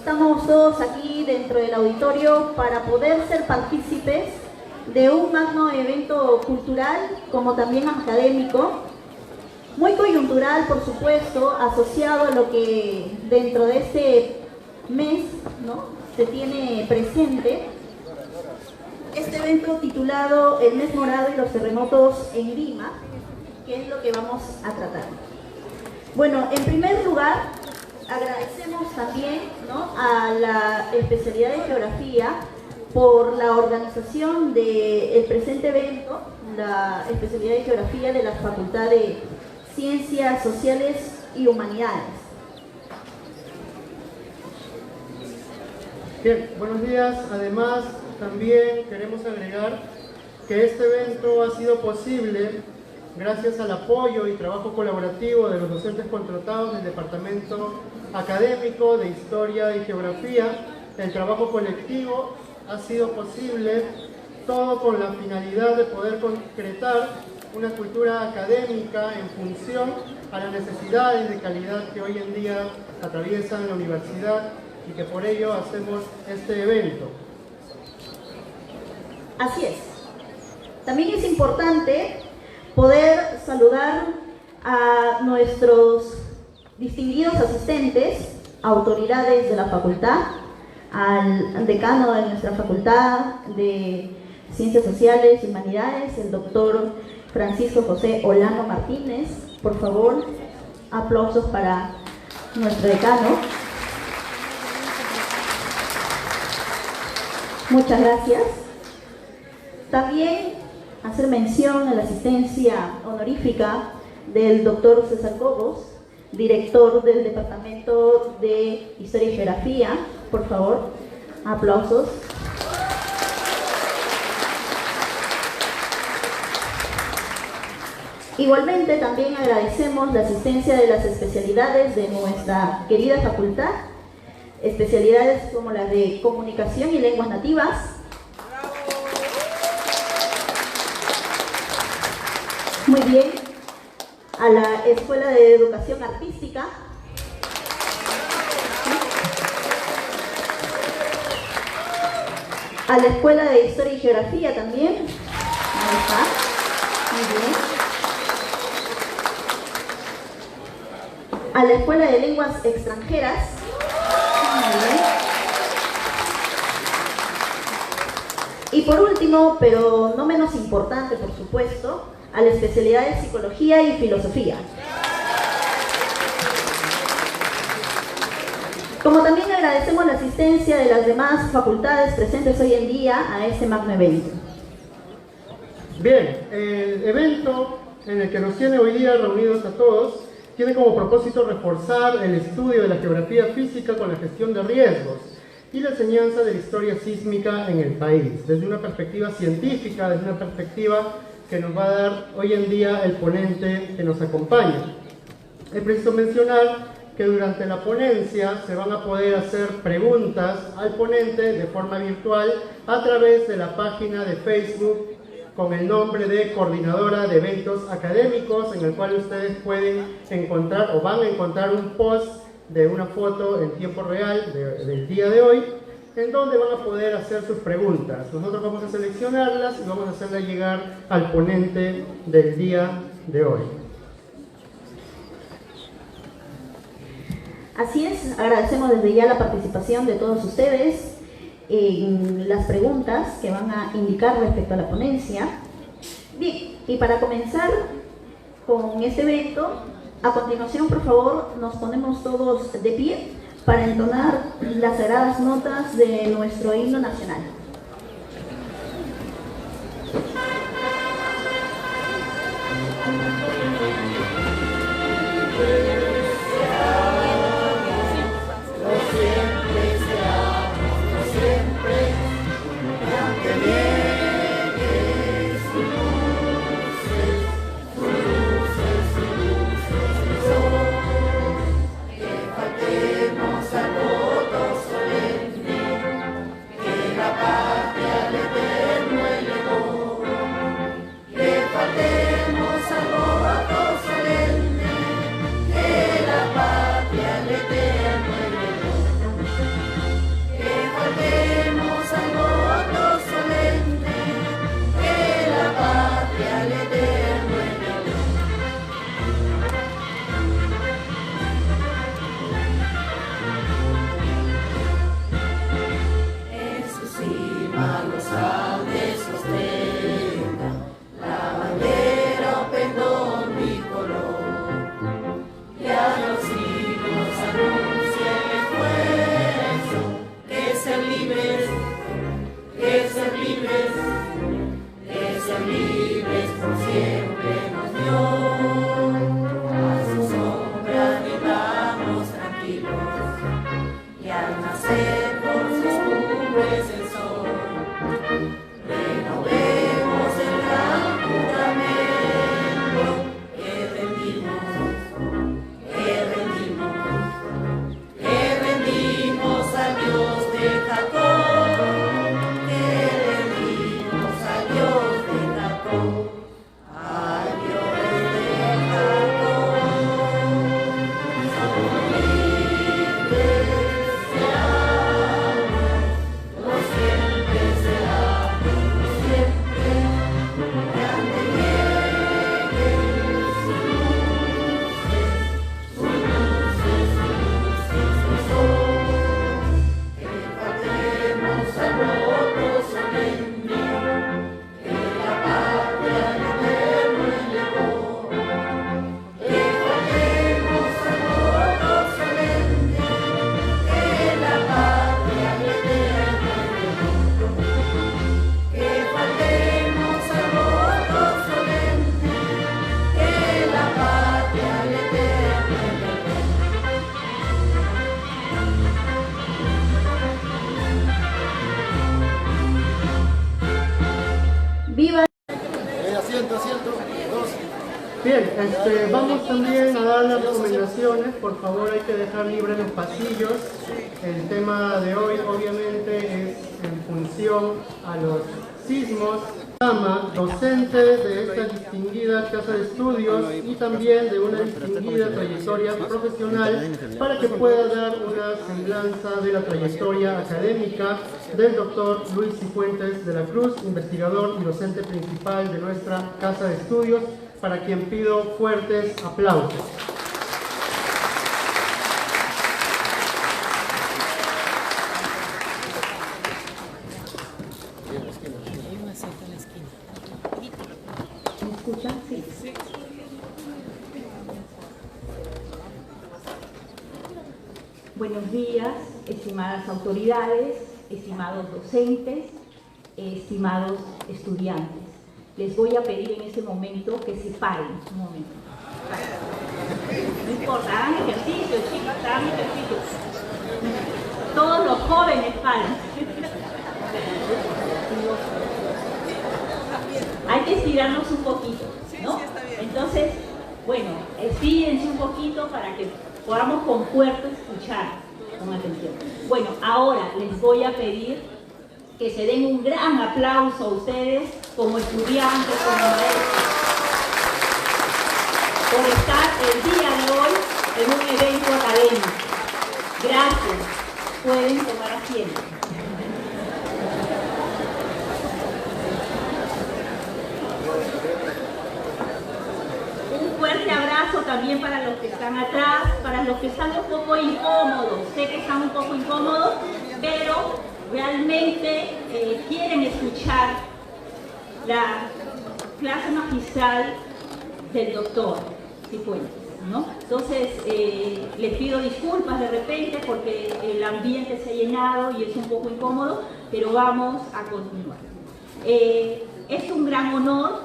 Estamos todos aquí dentro del auditorio para poder ser partícipes de un magno evento cultural como también académico, muy coyuntural, por supuesto, asociado a lo que dentro de este mes, ¿no?, se tiene presente. Este evento titulado El Mes Morado y los terremotos en Lima, que es lo que vamos a tratar. Bueno, en primer lugar, agradecemos también, ¿no?, a la especialidad de Geografía por la organización del presente evento, la especialidad de Geografía de la Facultad de Ciencias Sociales y Humanidades. Bien, buenos días. Además, también queremos agregar que este evento ha sido posible gracias al apoyo y trabajo colaborativo de los docentes contratados del Departamento Académico de Historia y Geografía. El trabajo colectivo ha sido posible, todo con la finalidad de poder concretar una cultura académica en función a las necesidades de calidad que hoy en día atraviesan la universidad y que por ello hacemos este evento. Así es. También es importante poder saludar a nuestros distinguidos asistentes, autoridades de la facultad, al decano de nuestra Facultad de Ciencias Sociales y Humanidades, el doctor Francisco José Olano Martínez. Por favor, aplausos para nuestro decano. Muchas gracias. También hacer mención a la asistencia honorífica del doctor César Cobos, director del Departamento de Historia y Geografía. Por favor, aplausos. Igualmente también agradecemos la asistencia de las especialidades de nuestra querida facultad, especialidades como las de Comunicación y Lenguas Nativas, muy bien, a la Escuela de Educación Artística, a la Escuela de Historia y Geografía también, ahí está, muy bien, a la Escuela de Lenguas Extranjeras, muy bien, y por último, pero no menos importante por supuesto, a la especialidad de Psicología y Filosofía. Como también agradecemos la asistencia de las demás facultades presentes hoy en día a este magno evento. Bien, el evento en el que nos tiene hoy día reunidos a todos tiene como propósito reforzar el estudio de la geografía física con la gestión de riesgos y la enseñanza de la historia sísmica en el país, desde una perspectiva científica, desde una perspectiva que nos va a dar hoy en día el ponente que nos acompaña. Es preciso mencionar que durante la ponencia se van a poder hacer preguntas al ponente de forma virtual a través de la página de Facebook con el nombre de Coordinadora de Eventos Académicos, en el cual ustedes pueden encontrar o van a encontrar un post de una foto en tiempo real del día de hoy, en donde van a poder hacer sus preguntas. Nosotros vamos a seleccionarlas y vamos a hacerlas llegar al ponente del día de hoy. Así es, agradecemos desde ya la participación de todos ustedes en las preguntas que van a indicar respecto a la ponencia. Bien, y para comenzar con este evento, a continuación, por favor, nos ponemos todos de pie para entonar las sagradas notas de nuestro himno nacional. Que faltemos al voto solemne, que la paz Bien, vamos también a dar las recomendaciones. Por favor, hay que dejar libres los pasillos. El tema de hoy obviamente es en función a los sismos. Docente de esta distinguida casa de estudios y también de una distinguida trayectoria profesional, para que pueda dar una semblanza de la trayectoria académica del doctor Luis Cifuentes de la Cruz, investigador y docente principal de nuestra casa de estudios, para quien pido fuertes aplausos. Buenos días, estimadas autoridades, estimados docentes, estimados estudiantes. Les voy a pedir en este momento que se paren un momento. No importa, hagan ejercicio, chicos, hagan ejercicio. Todos los jóvenes paren. Hay que estirarnos un poquito, ¿no? Entonces, bueno, estírense un poquito para que podamos con fuerza escuchar con atención. Bueno, ahora les voy a pedir que se den un gran aplauso a ustedes como estudiantes, como maestros, por estar el día de hoy en un evento académico. Gracias. Pueden tomar asiento. Un fuerte abrazo también para los que están atrás, para los que están un poco incómodos. Sé que están un poco incómodos, pero realmente quieren escuchar la clase magistral del doctor Cifuentes, ¿no? Entonces, les pido disculpas de repente porque el ambiente se ha llenado y es un poco incómodo, pero vamos a continuar. Es un gran honor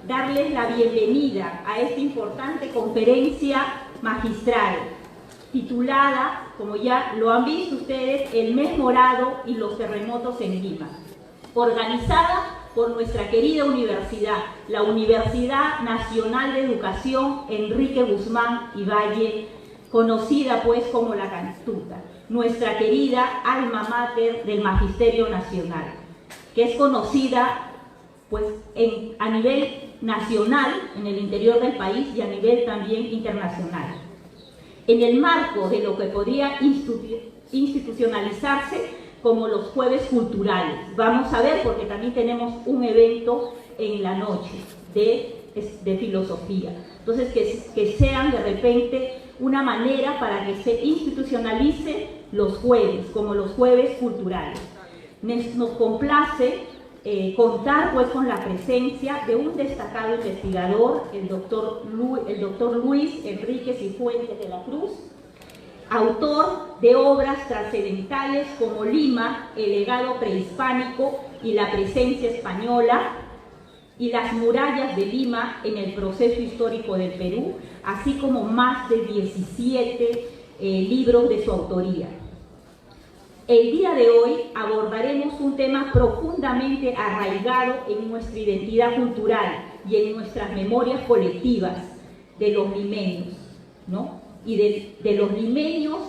darles la bienvenida a esta importante conferencia magistral, titulada, como ya lo han visto ustedes, El Mes Morado y los terremotos en Lima, organizada por nuestra querida universidad, la Universidad Nacional de Educación Enrique Guzmán y Valle, conocida pues como la Cantuta, nuestra querida alma mater del Magisterio Nacional, que es conocida pues a nivel nacional, en el interior del país, y a nivel también internacional. En el marco de lo que podría institucionalizarse como los jueves culturales. Vamos a ver, porque también tenemos un evento en la noche de filosofía. Entonces, que sean de repente una manera para que se institucionalice los jueves, como los jueves culturales. Nos complace contar pues con la presencia de un destacado investigador, el doctor Luis Enrique Cifuentes de la Cruz, autor de obras trascendentales como Lima, el legado prehispánico y la presencia española, y las murallas de Lima en el proceso histórico del Perú, así como más de 17 libros de su autoría. El día de hoy abordaremos un tema profundamente arraigado en nuestra identidad cultural y en nuestras memorias colectivas de los limeños, ¿no? Y de los limeños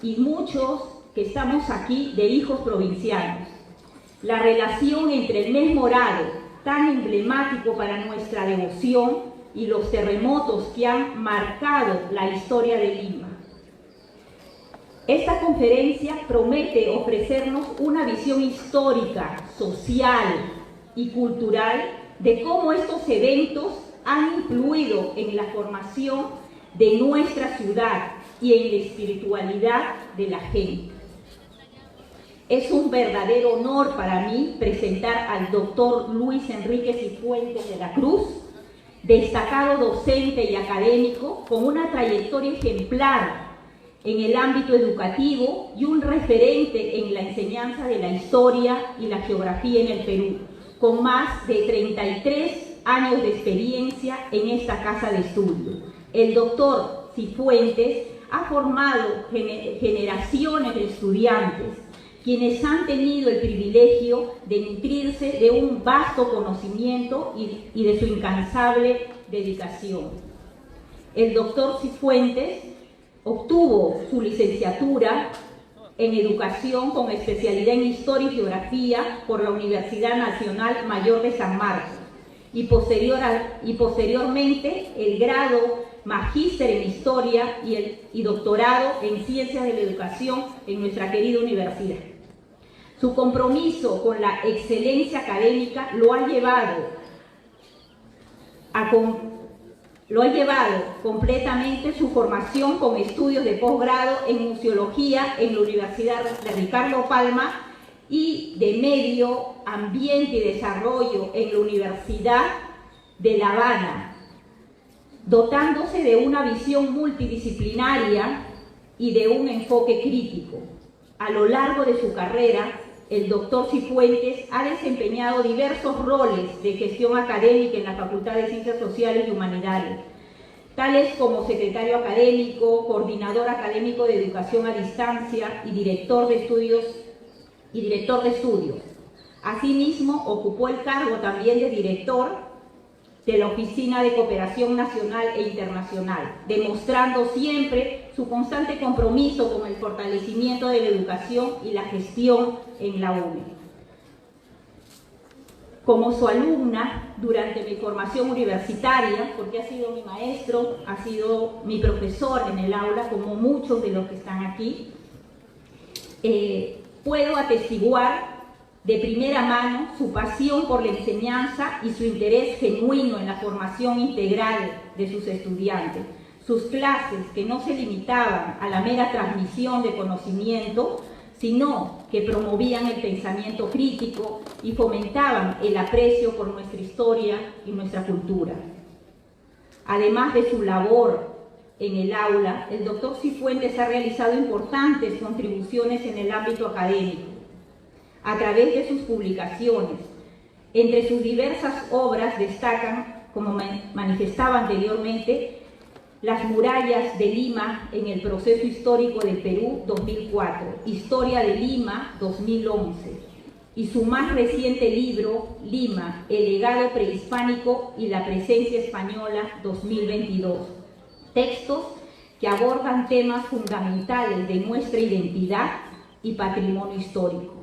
y muchos que estamos aquí de hijos provincianos. La relación entre el mes morado, tan emblemático para nuestra devoción, y los terremotos que han marcado la historia de Lima. Esta conferencia promete ofrecernos una visión histórica, social y cultural de cómo estos eventos han influido en la formación de nuestra ciudad y en la espiritualidad de la gente. Es un verdadero honor para mí presentar al doctor Luis Enrique Cifuentes de la Cruz, destacado docente y académico con una trayectoria ejemplar en el ámbito educativo y un referente en la enseñanza de la historia y la geografía en el Perú, con más de 33 años de experiencia en esta casa de estudio. El doctor Cifuentes ha formado generaciones de estudiantes, quienes han tenido el privilegio de nutrirse de un vasto conocimiento y de su incansable dedicación. el doctor Cifuentes obtuvo su licenciatura en Educación con especialidad en Historia y Geografía por la Universidad Nacional Mayor de San Marcos y posteriormente el grado Magíster en Historia y doctorado en Ciencias de la Educación en nuestra querida universidad. Su compromiso con la excelencia académica lo ha llevado completamente su formación con estudios de posgrado en Museología en la Universidad de Ricardo Palma y de Medio Ambiente y Desarrollo en la Universidad de La Habana, dotándose de una visión multidisciplinaria y de un enfoque crítico. A lo largo de su carrera, el doctor Cifuentes ha desempeñado diversos roles de gestión académica en la Facultad de Ciencias Sociales y Humanidades, tales como secretario académico, coordinador académico de educación a distancia y director de estudios. Asimismo, ocupó el cargo también de director de la Oficina de Cooperación Nacional e Internacional, demostrando siempre su constante compromiso con el fortalecimiento de la educación y la gestión en la UNE. Como su alumna durante mi formación universitaria, porque ha sido mi maestro, ha sido mi profesor en el aula, como muchos de los que están aquí, puedo atestiguar de primera mano su pasión por la enseñanza y su interés genuino en la formación integral de sus estudiantes. Sus clases, que no se limitaban a la mera transmisión de conocimiento, sino que promovían el pensamiento crítico y fomentaban el aprecio por nuestra historia y nuestra cultura. Además de su labor en el aula, el doctor Cifuentes ha realizado importantes contribuciones en el ámbito académico a través de sus publicaciones. Entre sus diversas obras destacan, como manifestaba anteriormente, Las murallas de Lima en el proceso histórico del Perú 2004, Historia de Lima 2011, y su más reciente libro, Lima, el legado prehispánico y la presencia española 2022. Textos que abordan temas fundamentales de nuestra identidad y patrimonio histórico,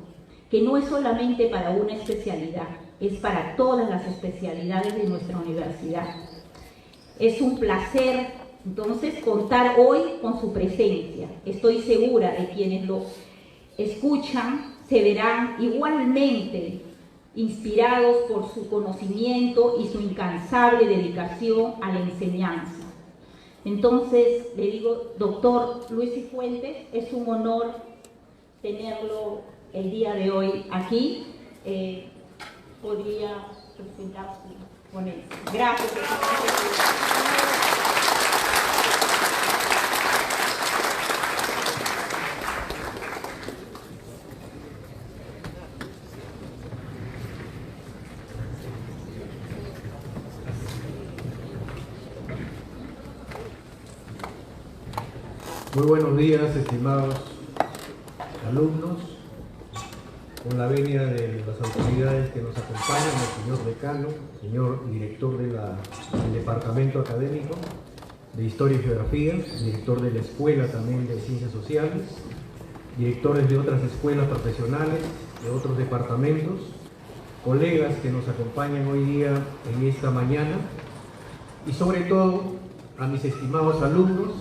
que no es solamente para una especialidad, es para todas las especialidades de nuestra universidad. Es un placer, entonces, contar hoy con su presencia. Estoy segura de quienes lo escuchan se verán igualmente inspirados por su conocimiento y su incansable dedicación a la enseñanza. Entonces, le digo, doctor Luis Cifuentes, es un honor tenerlo el día de hoy aquí. Podría presentarse con él. Gracias. Muy buenos días, estimados alumnos. Con la venia de las autoridades que nos acompañan, el señor decano, señor director del Departamento Académico de Historia y Geografía, director de la Escuela también de Ciencias Sociales, directores de otras escuelas profesionales, de otros departamentos, colegas que nos acompañan hoy día en esta mañana, y sobre todo a mis estimados alumnos,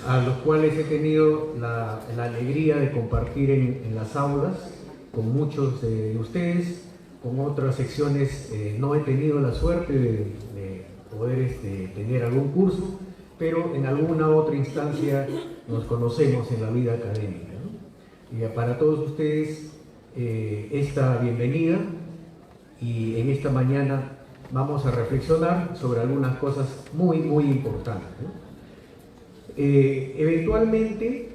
a los cuales he tenido la alegría de compartir en las aulas con muchos de ustedes. Con otras secciones no he tenido la suerte de poder tener algún curso, pero en alguna otra instancia nos conocemos en la vida académica, ¿no? Y para todos ustedes esta bienvenida, y en esta mañana vamos a reflexionar sobre algunas cosas muy importantes, ¿no? Eventualmente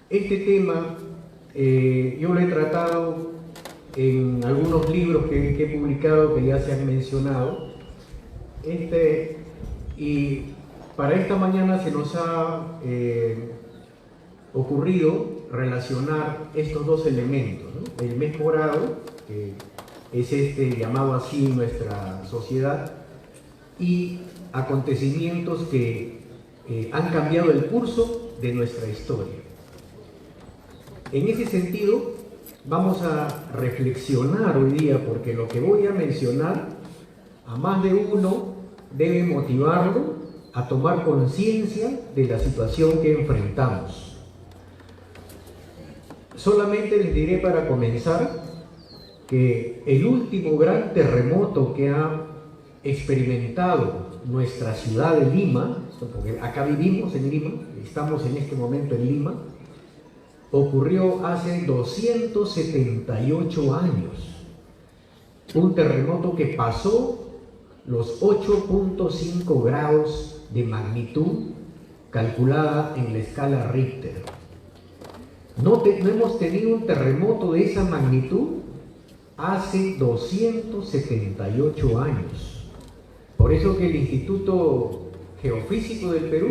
este tema yo lo he tratado en algunos libros que he publicado, que ya se han mencionado, y para esta mañana se nos ha ocurrido relacionar estos dos elementos, ¿no? El mejorado, que es llamado así en nuestra sociedad, y acontecimientos que han cambiado el curso de nuestra historia. En ese sentido, vamos a reflexionar hoy día, porque lo que voy a mencionar a más de uno debe motivarlo a tomar conciencia de la situación que enfrentamos. Solamente les diré para comenzar que el último gran terremoto que ha experimentado nuestra ciudad de Lima, porque acá vivimos en Lima, estamos en este momento en Lima, ocurrió hace 278 años. Un terremoto que pasó los 8.5 grados de magnitud calculada en la escala Richter. No hemos tenido un terremoto de esa magnitud hace 278 años. Por eso que el Instituto Geofísico del Perú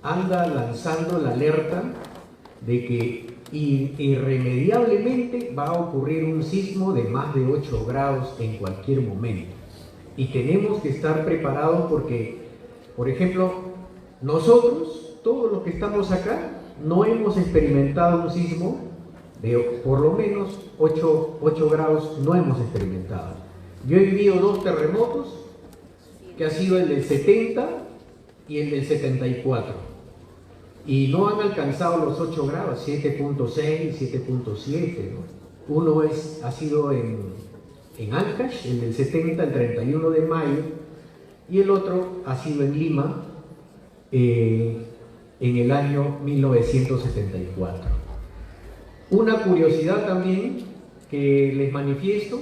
anda lanzando la alerta de que irremediablemente va a ocurrir un sismo de más de 8 grados en cualquier momento. Y tenemos que estar preparados porque, por ejemplo, nosotros, todos los que estamos acá, no hemos experimentado un sismo de por lo menos 8 grados, no hemos experimentado. Yo he vivido 2 terremotos, que ha sido el del 70 y el del 74. Y no han alcanzado los 8 grados, 7.6, 7.7, ¿no? Uno ha sido en Ancash, el del 70, el 31 de mayo, y el otro ha sido en Lima, en el año 1974. Una curiosidad también que les manifiesto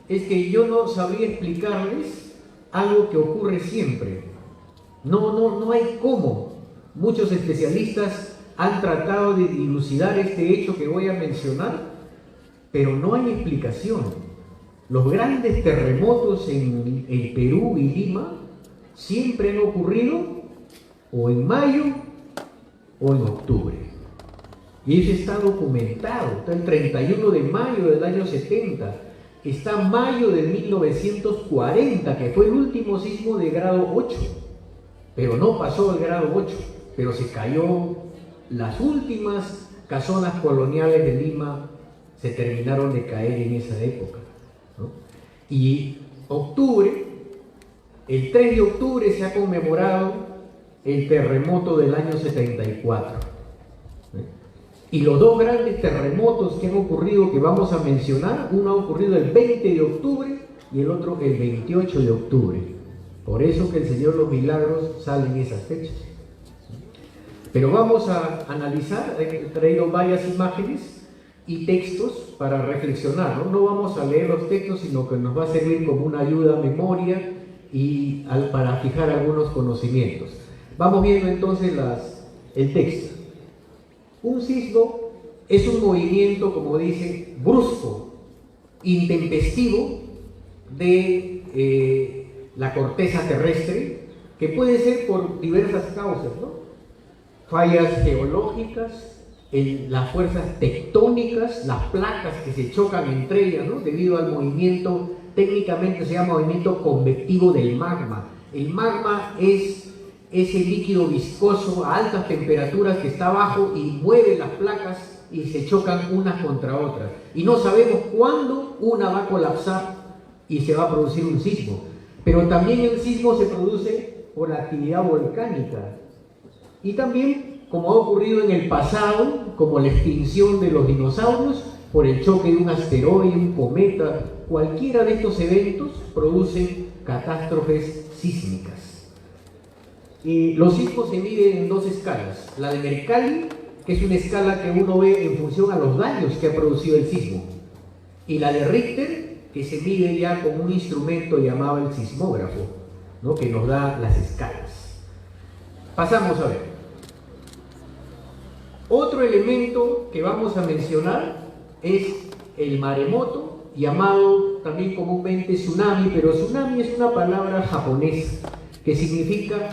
es que yo no sabría explicarles algo que ocurre siempre. No hay cómo. Muchos especialistas han tratado de dilucidar este hecho que voy a mencionar, pero no hay explicación. Los grandes terremotos en el Perú y Lima siempre han ocurrido o en mayo o en octubre. Y eso está documentado. Está el 31 de mayo del año 70. Está mayo de 1940, que fue el último sismo de grado 8. Pero no pasó el grado 8. Pero se cayó, las últimas casonas coloniales de Lima se terminaron de caer en esa época, ¿no? Y octubre, el 3 de octubre se ha conmemorado el terremoto del año 74. Y los 2 grandes terremotos que han ocurrido, que vamos a mencionar, uno ha ocurrido el 20 de octubre y el otro el 28 de octubre. Por eso que el Señor los Milagros sale en esas fechas. Pero vamos a analizar, he traído varias imágenes y textos para reflexionar, ¿no? No vamos a leer los textos, sino que nos va a servir como una ayuda a memoria y para fijar algunos conocimientos. Vamos viendo entonces el texto. Un sismo es un movimiento, como dice, brusco, intempestivo de la corteza terrestre, que puede ser por diversas causas, ¿no? Fallas geológicas, las fuerzas tectónicas, las placas que se chocan entre ellas, ¿no? Debido al movimiento, técnicamente se llama movimiento convectivo del magma. El magma es ese líquido viscoso a altas temperaturas que está abajo y mueve las placas y se chocan unas contra otras. Y no sabemos cuándo una va a colapsar y se va a producir un sismo. Pero también el sismo se produce por actividad volcánica. Y también, como ha ocurrido en el pasado, como la extinción de los dinosaurios, por el choque de un asteroide, un cometa, cualquiera de estos eventos producen catástrofes sísmicas. Y los sismos se miden en 2 escalas. La de Mercalli, que es una escala que uno ve en función a los daños que ha producido el sismo. Y la de Richter, que se mide ya con un instrumento llamado el sismógrafo, ¿no? Que nos da las escalas. Pasamos a ver. Otro elemento que vamos a mencionar es el maremoto, llamado también comúnmente tsunami, pero tsunami es una palabra japonesa que significa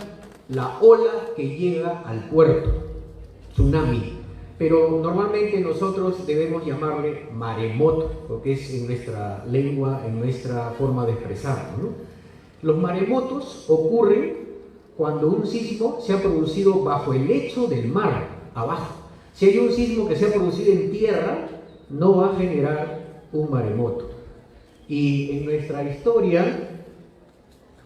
la ola que llega al puerto, tsunami. Pero normalmente nosotros debemos llamarle maremoto, porque es en nuestra lengua, en nuestra forma de expresarlo, ¿no? Los maremotos ocurren cuando un sismo se ha producido bajo el lecho del mar, abajo. Si hay un sismo que se ha producido en tierra, no va a generar un maremoto. Y en nuestra historia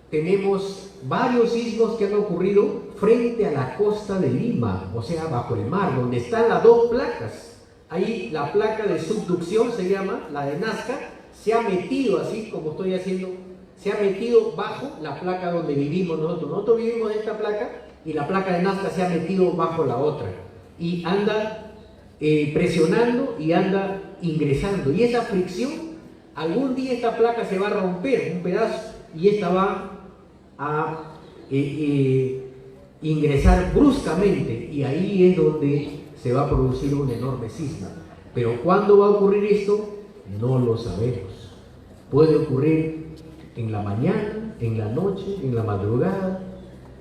tenemos varios sismos que han ocurrido frente a la costa de Lima, o sea, bajo el mar, donde están las dos placas. Ahí la placa de subducción se llama, la de Nazca, se ha metido así como estoy haciendo, se ha metido bajo la placa donde vivimos nosotros. Nosotros vivimos en esta placa y la placa de Nazca se ha metido bajo la otra. Y anda presionando y anda ingresando. Y esa fricción, algún día esta placa se va a romper un pedazo y esta va a ingresar bruscamente. Y ahí es donde se va a producir un enorme sismo. Pero ¿cuándo va a ocurrir esto? No lo sabemos. Puede ocurrir en la mañana, en la noche, en la madrugada.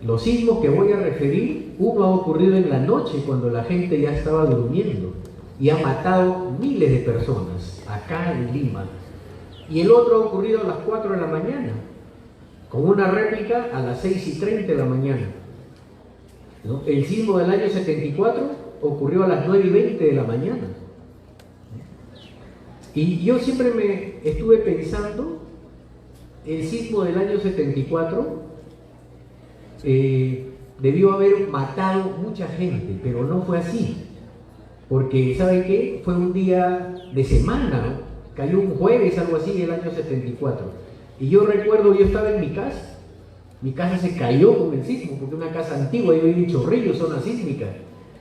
Los sismos que voy a referir, uno ha ocurrido en la noche cuando la gente ya estaba durmiendo y ha matado miles de personas acá en Lima. Y el otro ha ocurrido a las 4 de la mañana, con una réplica a las 6:30 de la mañana. ¿No? El sismo del año 74 ocurrió a las 9:20 de la mañana. Y yo siempre me estuve pensando, el sismo del año 74 debió haber matado mucha gente, pero no fue así. Porque, ¿saben qué? Fue un día de semana, ¿no? Cayó un jueves, algo así, el año 74. Y yo recuerdo, yo estaba en mi casa se cayó con el sismo, porque una casa antigua, yo viví en Chorrillos, zona sísmica.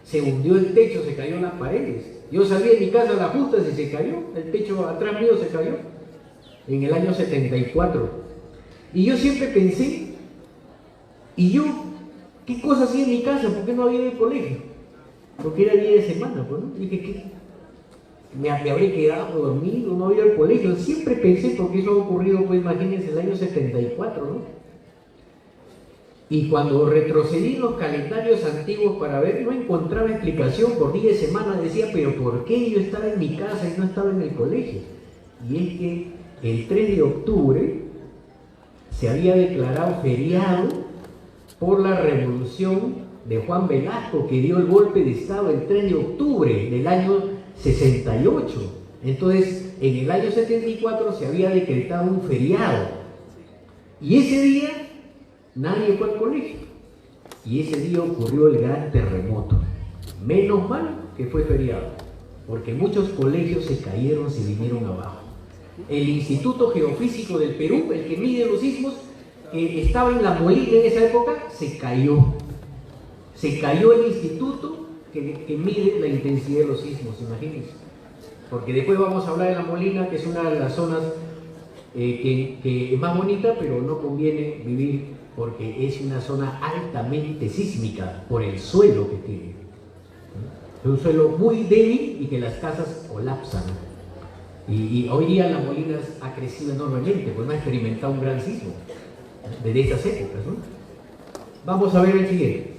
Se hundió el techo, se cayó en las paredes. Yo salí de mi casa a las justas y se cayó, el techo atrás mío se cayó, en el año 74. Y yo siempre pensé, ¿y yo qué cosa hacía en mi casa? ¿Por qué no había ido al colegio? Porque era día de semana, pues, ¿no? Dije, ¿qué? Me habré quedado dormido, no había ido al colegio. Siempre pensé, porque eso ha ocurrido, pues imagínense, el año 74, ¿no? Y cuando retrocedí en los calendarios antiguos para ver, no encontraba explicación. Por día de semana decía, pero ¿por qué yo estaba en mi casa y no estaba en el colegio? Y es que el 3 de octubre se había declarado feriado por la revolución de Juan Velasco, que dio el golpe de Estado el 3 de octubre del año 68. Entonces, en el año 74 se había decretado un feriado. Y ese día nadie fue al colegio. Y ese día ocurrió el gran terremoto. Menos mal que fue feriado, porque muchos colegios se cayeron, se vinieron abajo. El Instituto Geofísico del Perú, el que mide los sismos, que estaba en La Molina en esa época, se cayó. Se cayó el instituto que mide la intensidad de los sismos, imagínense. Porque después vamos a hablar de La Molina, que es una de las zonas que es más bonita, pero no conviene vivir porque es una zona altamente sísmica por el suelo que tiene. Es un suelo muy débil y que las casas colapsan. Y hoy día La Molina ha crecido enormemente, pues no ha experimentado un gran sismo desde esas épocas, ¿no? Vamos a ver el siguiente.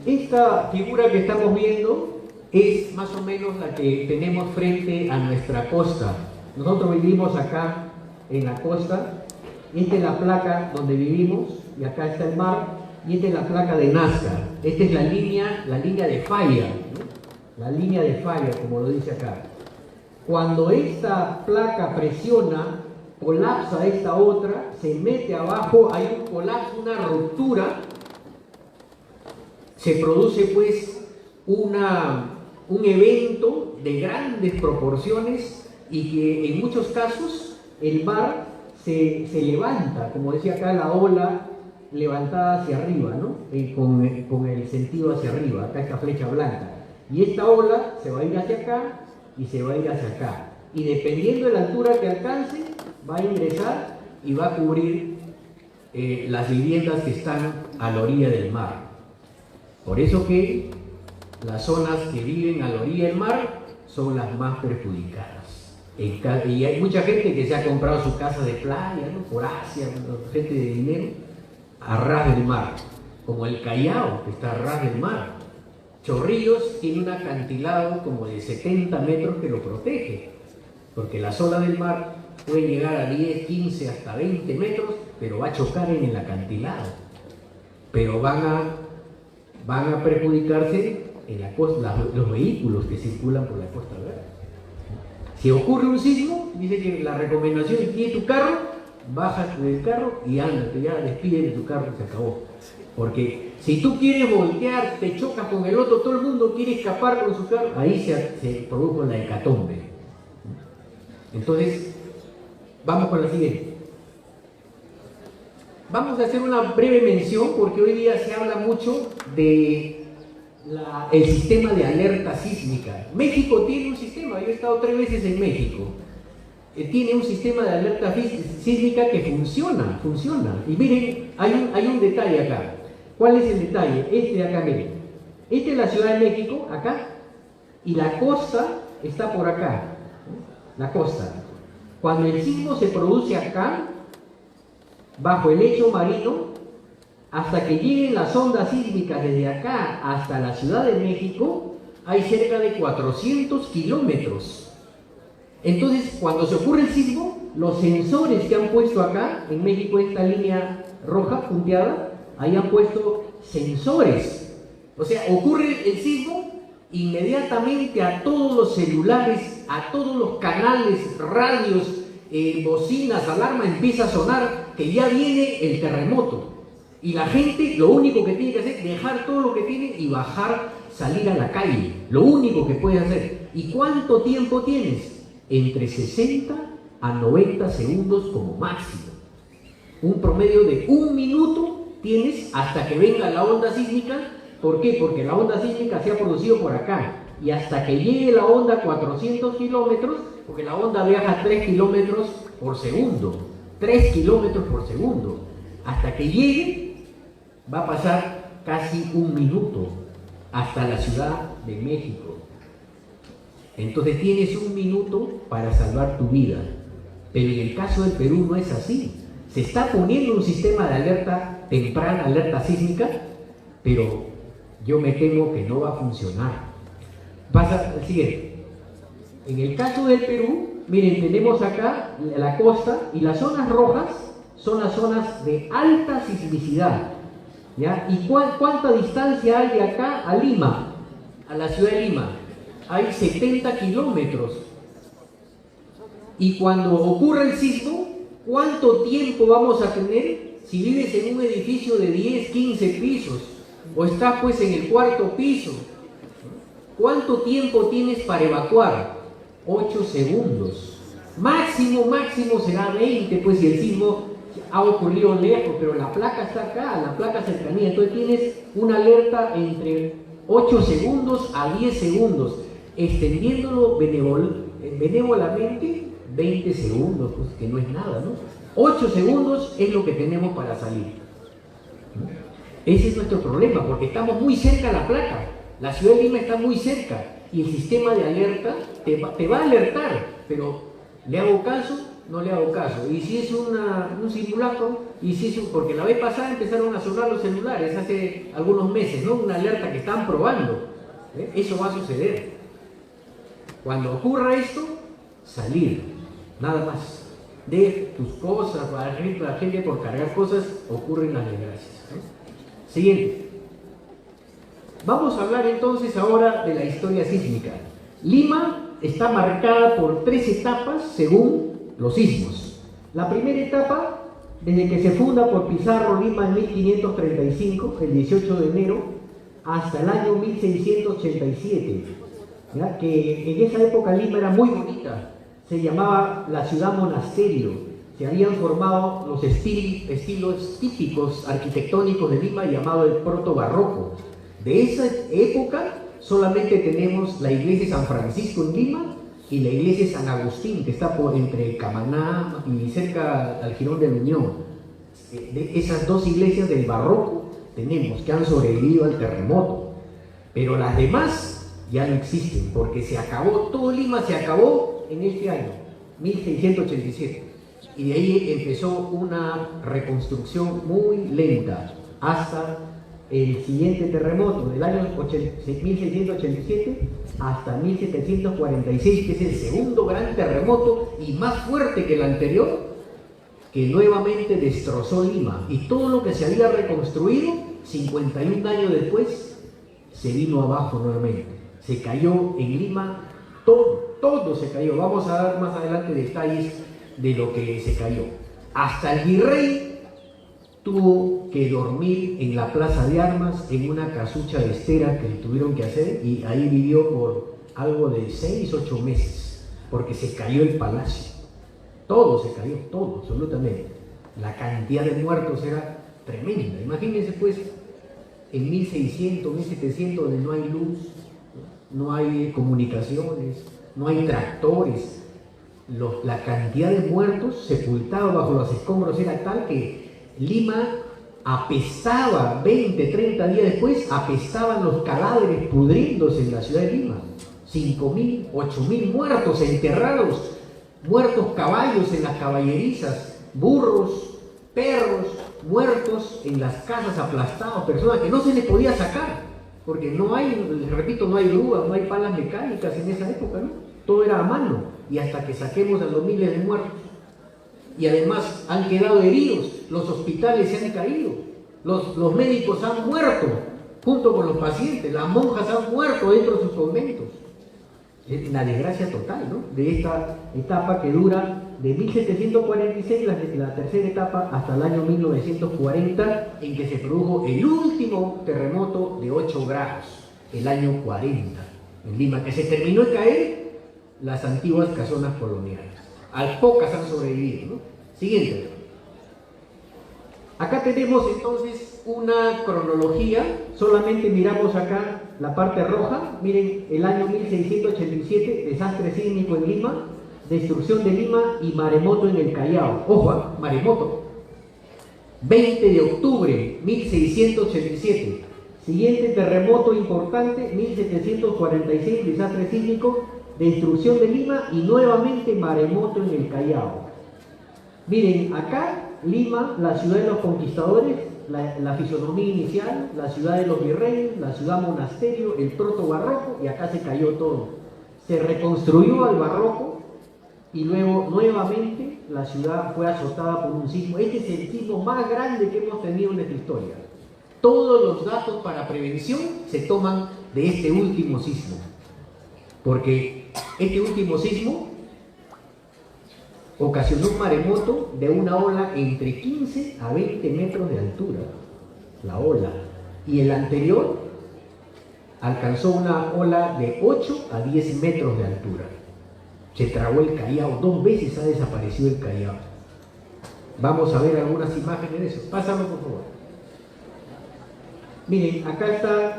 Esta figura que estamos viendo es más o menos la que tenemos frente a nuestra costa. Nosotros vivimos acá en la costa. Esta es la placa donde vivimos y acá está el mar, y esta es la placa de Nazca. Esta es la línea de falla, ¿no? La línea de falla, como lo dice acá. Cuando esta placa presiona, colapsa esta otra, se mete abajo, hay un colapso, una ruptura, se produce pues un evento de grandes proporciones y que en muchos casos el mar se levanta, como decía acá, la ola levantada hacia arriba, ¿no? Con el sentido hacia arriba, acá esta flecha blanca. Y esta ola se va a ir hacia acá y se va a ir hacia acá. Y dependiendo de la altura que alcance, va a ingresar y va a cubrir las viviendas que están a la orilla del mar. Por eso que las zonas que viven a la orilla del mar son las más perjudicadas. Y hay mucha gente que se ha comprado su casa de playa, ¿no? Por Asia, gente de dinero, a ras del mar, como el Callao, que está a ras del mar. Chorrillos tiene un acantilado como de 70 metros que lo protege, porque las olas del mar puede llegar a 10, 15, hasta 20 metros, pero va a chocar en el acantilado. Pero van a perjudicarse en la costa, los vehículos que circulan por la Costa Verde. Si ocurre un sismo, dice que la recomendación es: tiene tu carro, bajas del carro y ándate, ya despide de tu carro y se acabó. Porque si tú quieres voltear, te chocas con el otro, todo el mundo quiere escapar con su carro, ahí se produjo la hecatombe. Entonces, vamos con la siguiente. Vamos a hacer una breve mención porque hoy día se habla mucho de el sistema de alerta sísmica. México tiene un sistema, yo he estado 3 veces en México. Tiene un sistema de alerta sísmica que funciona. Y miren, hay un detalle acá. ¿Cuál es el detalle? Este de acá, miren. Esta es la Ciudad de México, acá, y la costa está por acá. La costa. Cuando el sismo se produce acá, bajo el lecho marino, hasta que lleguen las ondas sísmicas desde acá hasta la Ciudad de México, hay cerca de 400 kilómetros. Entonces, cuando se ocurre el sismo, los sensores que han puesto acá, en México, esta línea roja punteada, ahí han puesto sensores. O sea, ocurre el sismo, inmediatamente a todos los celulares, a todos los canales, radios, bocinas, alarma, empieza a sonar que ya viene el terremoto. Y la gente lo único que tiene que hacer es dejar todo lo que tiene y bajar, salir a la calle. Lo único que puede hacer. ¿Y cuánto tiempo tienes? Entre 60 a 90 segundos como máximo. Un promedio de 1 minuto tienes hasta que venga la onda sísmica. ¿Por qué? Porque la onda sísmica se ha producido por acá. Y hasta que llegue la onda a 400 kilómetros, porque la onda viaja 3 kilómetros por segundo. 3 kilómetros por segundo. Hasta que llegue, va a pasar casi 1 minuto hasta la Ciudad de México. Entonces tienes 1 minuto para salvar tu vida. Pero en el caso del Perú no es así. Se está poniendo un sistema de alerta temprana, alerta sísmica, pero yo me temo que no va a funcionar. Pasa al siguiente. En el caso del Perú, miren, tenemos acá la costa y las zonas rojas son las zonas de alta sismicidad. ¿Ya? ¿Y cuánta distancia hay de acá a Lima, a la ciudad de Lima? Hay 70 kilómetros. Y cuando ocurra el sismo, ¿cuánto tiempo vamos a tener si vives en un edificio de 10, 15 pisos? O estás pues en el 4º piso. ¿Cuánto tiempo tienes para evacuar? 8 segundos. Máximo será 20, pues si el sismo ha ocurrido lejos, pero la placa está acá, la placa cercanía. Entonces tienes una alerta entre 8 segundos a 10 segundos. Extendiéndolo benévolamente, 20 segundos, pues que no es nada, ¿no? 8 segundos es lo que tenemos para salir. Ese es nuestro problema, porque estamos muy cerca de la placa. La ciudad de Lima está muy cerca y el sistema de alerta te va a alertar, pero ¿le hago caso? No le hago caso. Y si es un simulacro, y si es porque la vez pasada empezaron a sonar los celulares hace algunos meses, ¿no? Una alerta que están probando. Eso va a suceder. Cuando ocurra esto, salir, nada más. De tus cosas, para la gente por cargar cosas, ocurren las desgracias. Siguiente. Vamos a hablar entonces ahora de la historia sísmica. Lima está marcada por 3 etapas según los sismos. La primera etapa, desde que se funda por Pizarro Lima en 1535, el 18 de enero, hasta el año 1687, ¿ya? Que en esa época Lima era muy bonita, se llamaba la ciudad monasterio, se habían formado los estilos típicos arquitectónicos de Lima llamado el proto-barroco. De esa época solamente tenemos la iglesia de San Francisco en Lima y la iglesia de San Agustín, que está entre Camaná y cerca al Jirón de la Unión. De esas 2 iglesias del barroco tenemos, que han sobrevivido al terremoto. Pero las demás ya no existen, porque se acabó, todo Lima se acabó en este año, 1687. Y de ahí empezó una reconstrucción muy lenta, hasta el siguiente terremoto del año 1687 hasta 1746, que es el segundo gran terremoto y más fuerte que el anterior, que nuevamente destrozó Lima. Y todo lo que se había reconstruido, 51 años después, se vino abajo nuevamente. Se cayó en Lima, todo se cayó. Vamos a dar más adelante detalles de lo que se cayó. Hasta el virrey tuvo que dormir en la plaza de armas en una casucha de estera que le tuvieron que hacer, y ahí vivió por algo de 6-8 meses, porque se cayó el palacio. Todo se cayó, todo, absolutamente. La cantidad de muertos era tremenda. Imagínense pues, en 1600, 1700, donde no hay luz, no hay comunicaciones, no hay tractores, la cantidad de muertos sepultados bajo los escombros era tal que Lima apestaba. 20, 30 días después apestaban los cadáveres pudriéndose en la ciudad de Lima. 5.000, 8.000 muertos enterrados, muertos caballos en las caballerizas, burros, perros muertos en las casas, aplastados, personas que no se les podía sacar, porque no hay, les repito, no hay grúas, no hay palas mecánicas en esa época, ¿no? Todo era a mano, y hasta que saquemos a los miles de muertos. Y además han quedado heridos, los hospitales se han caído, los médicos han muerto junto con los pacientes, las monjas han muerto dentro de sus conventos. Es una desgracia total, ¿no?, de esta etapa que dura de 1746, la tercera etapa, hasta el año 1940, en que se produjo el último terremoto de 8 grados, el año 40, en Lima, que se terminó de caer las antiguas casonas coloniales. Pocas han sobrevivido, ¿no? Siguiente. Acá tenemos entonces una cronología, solamente miramos acá la parte roja. Miren, el año 1687, desastre sísmico en Lima, destrucción de Lima y maremoto en el Callao. Ojo, maremoto. 20 de octubre, 1687. Siguiente terremoto importante, 1746, desastre sísmico, destrucción de Lima y nuevamente maremoto en el Callao. Miren, acá Lima, la ciudad de los conquistadores, la fisonomía inicial, la ciudad de los virreyes, la ciudad monasterio, el proto barroco, y acá se cayó todo. Se reconstruyó al barroco y luego nuevamente la ciudad fue azotada por un sismo. Este es el sismo más grande que hemos tenido en nuestra historia. Todos los datos para prevención se toman de este último sismo, porque este último sismo ocasionó un maremoto de una ola entre 15 a 20 metros de altura, la ola, y el anterior alcanzó una ola de 8 a 10 metros de altura. Se tragó el Callao, 2 veces ha desaparecido el Callao. Vamos a ver algunas imágenes de eso. Pásame, por favor. Miren, acá están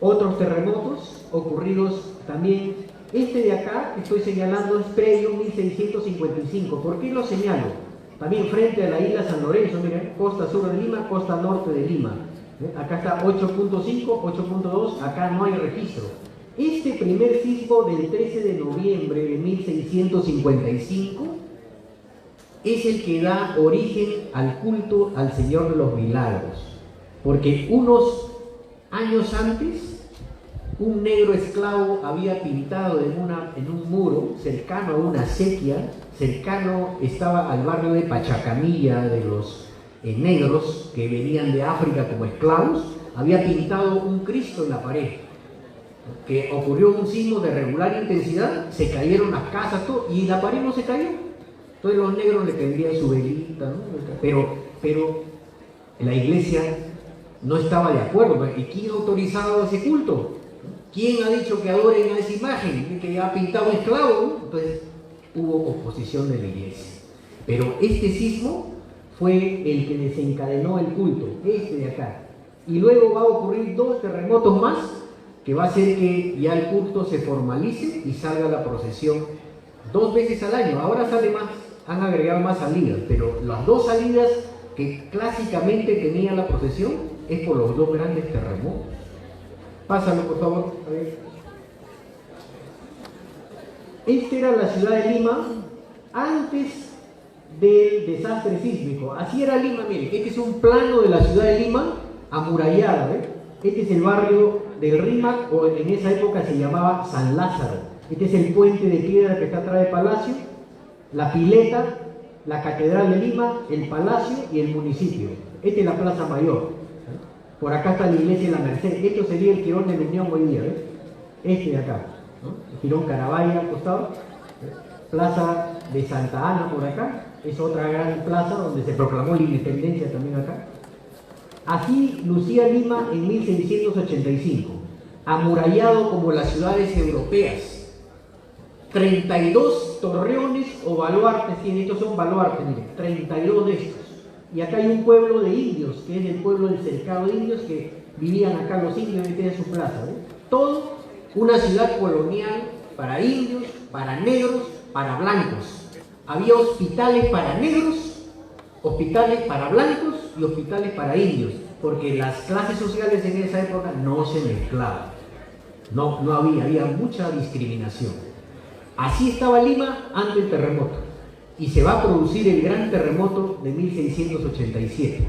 otros terremotos ocurridos también. Este de acá que estoy señalando es previo 1655. ¿Por qué lo señalo? También frente a la isla San Lorenzo, miren, costa sur de Lima, costa norte de Lima. Acá está 8.5, 8.2, acá no hay registro. Este primer sismo del 13 de noviembre de 1655 es el que da origen al culto al Señor de los Milagros, porque unos años antes un negro esclavo había pintado en un muro cercano a una acequia, cercano estaba al barrio de Pachacamilla de los negros que venían de África como esclavos, había pintado un Cristo en la pared, que ocurrió un sismo de regular intensidad, se cayeron las casas, todo, y la pared no se cayó. Entonces los negros le prendían su velita, ¿no? Pero la iglesia no estaba de acuerdo. ¿Y quién ha autorizado ese culto? ¿Quién ha dicho que adoren a esa imagen que ha pintado esclavo, ¿no? Entonces hubo oposición de la iglesia. Pero este sismo fue el que desencadenó el culto, este de acá. Y luego va a ocurrir 2 terremotos más, que va a hacer que ya el culto se formalice y salga la procesión 2 veces al año. Ahora sale más, han agregado más salidas, pero las 2 salidas que clásicamente tenía la procesión es por los 2 grandes terremotos. Pásalo, por favor. A ver. Esta era la ciudad de Lima antes del desastre sísmico. Así era Lima, miren. Este es un plano de la ciudad de Lima amurallada, ¿eh? Este es el barrio del Rímac, o en esa época se llamaba San Lázaro. Este es el puente de piedra que está atrás del palacio, la pileta, la Catedral de Lima, el palacio y el municipio. Esta es la Plaza Mayor. Por acá está la iglesia de la Merced. Esto sería el Jirón de la Unión hoy día, ¿ves? Este de acá, ¿no? El Jirón Carabaya al costado. Plaza de Santa Ana por acá. Es otra gran plaza donde se proclamó la independencia también acá. Así lucía Lima en 1685, amurallado como las ciudades europeas. 32 torreones o baluartes tiene, estos son baluartes, miren, 32 de estos. Y acá hay un pueblo de indios, que es el pueblo del cercado de indios, que vivían acá los indios y tenían su plaza, ¿eh? Todo una ciudad colonial para indios, para negros, para blancos. Había hospitales para negros, hospitales para blancos y hospitales para indios, porque las clases sociales en esa época no se mezclaban. No había mucha discriminación. Así estaba Lima ante el terremoto. Y se va a producir el gran terremoto de 1687.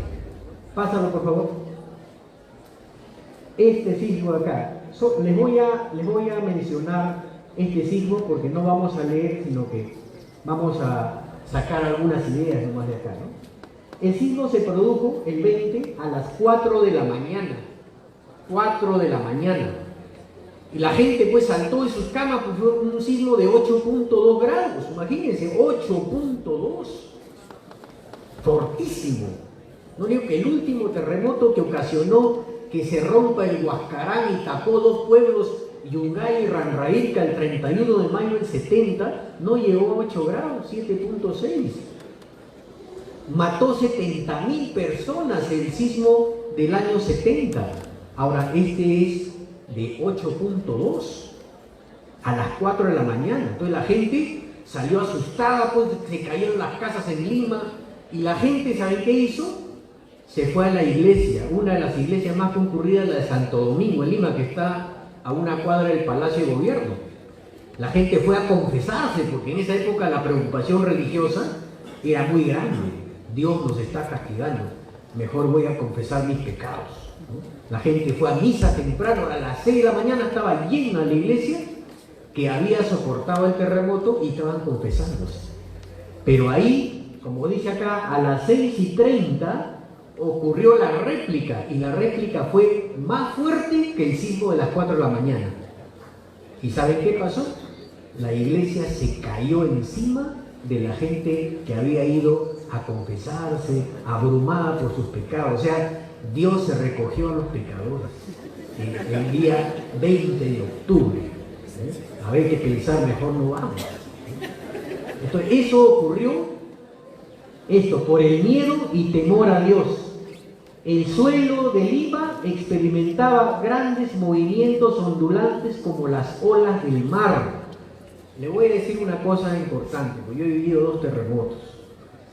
Pásalo, por favor. Este sismo de acá. Les voy a mencionar este sismo porque no vamos a leer, sino que vamos a sacar algunas ideas nomás de acá, ¿no? El sismo se produjo el 20 a las 4 de la mañana. 4 de la mañana. Y la gente pues saltó de sus camas, pues fue un sismo de 8.2 grados, imagínense, 8.2. Fortísimo. No digo que el último terremoto que ocasionó que se rompa el Huascarán y tapó dos pueblos, Yungay y Ranraíca, el 31 de mayo del 70, no llegó a 8 grados, 7.6. Mató 70.000 personas el sismo del año 70. Ahora, este es de 8.2 a las 4 de la mañana. Entonces la gente salió asustada, pues se cayeron las casas en Lima y la gente, ¿saben qué hizo? Se fue a la iglesia, una de las iglesias más concurridas, la de Santo Domingo en Lima, que está a una cuadra del Palacio de Gobierno. La gente fue a confesarse porque en esa época la preocupación religiosa era muy grande. Dios nos está castigando, mejor voy a confesar mis pecados, ¿no? La gente fue a misa temprano, a las 6 de la mañana estaba llena la iglesia que había soportado el terremoto y estaban confesándose. Pero ahí, como dice acá, a las 6:30 ocurrió la réplica, y la réplica fue más fuerte que el sismo de las 4 de la mañana. ¿Y saben qué pasó? La iglesia se cayó encima de la gente que había ido a confesarse, abrumada por sus pecados. O sea, Dios se recogió a los pecadores el día 20 de octubre. A ver, que pensar, mejor no vamos. Entonces, eso ocurrió, esto por el miedo y temor a Dios. El suelo de Lima experimentaba grandes movimientos ondulantes como las olas del mar. Le voy a decir una cosa importante, porque yo he vivido 2 terremotos.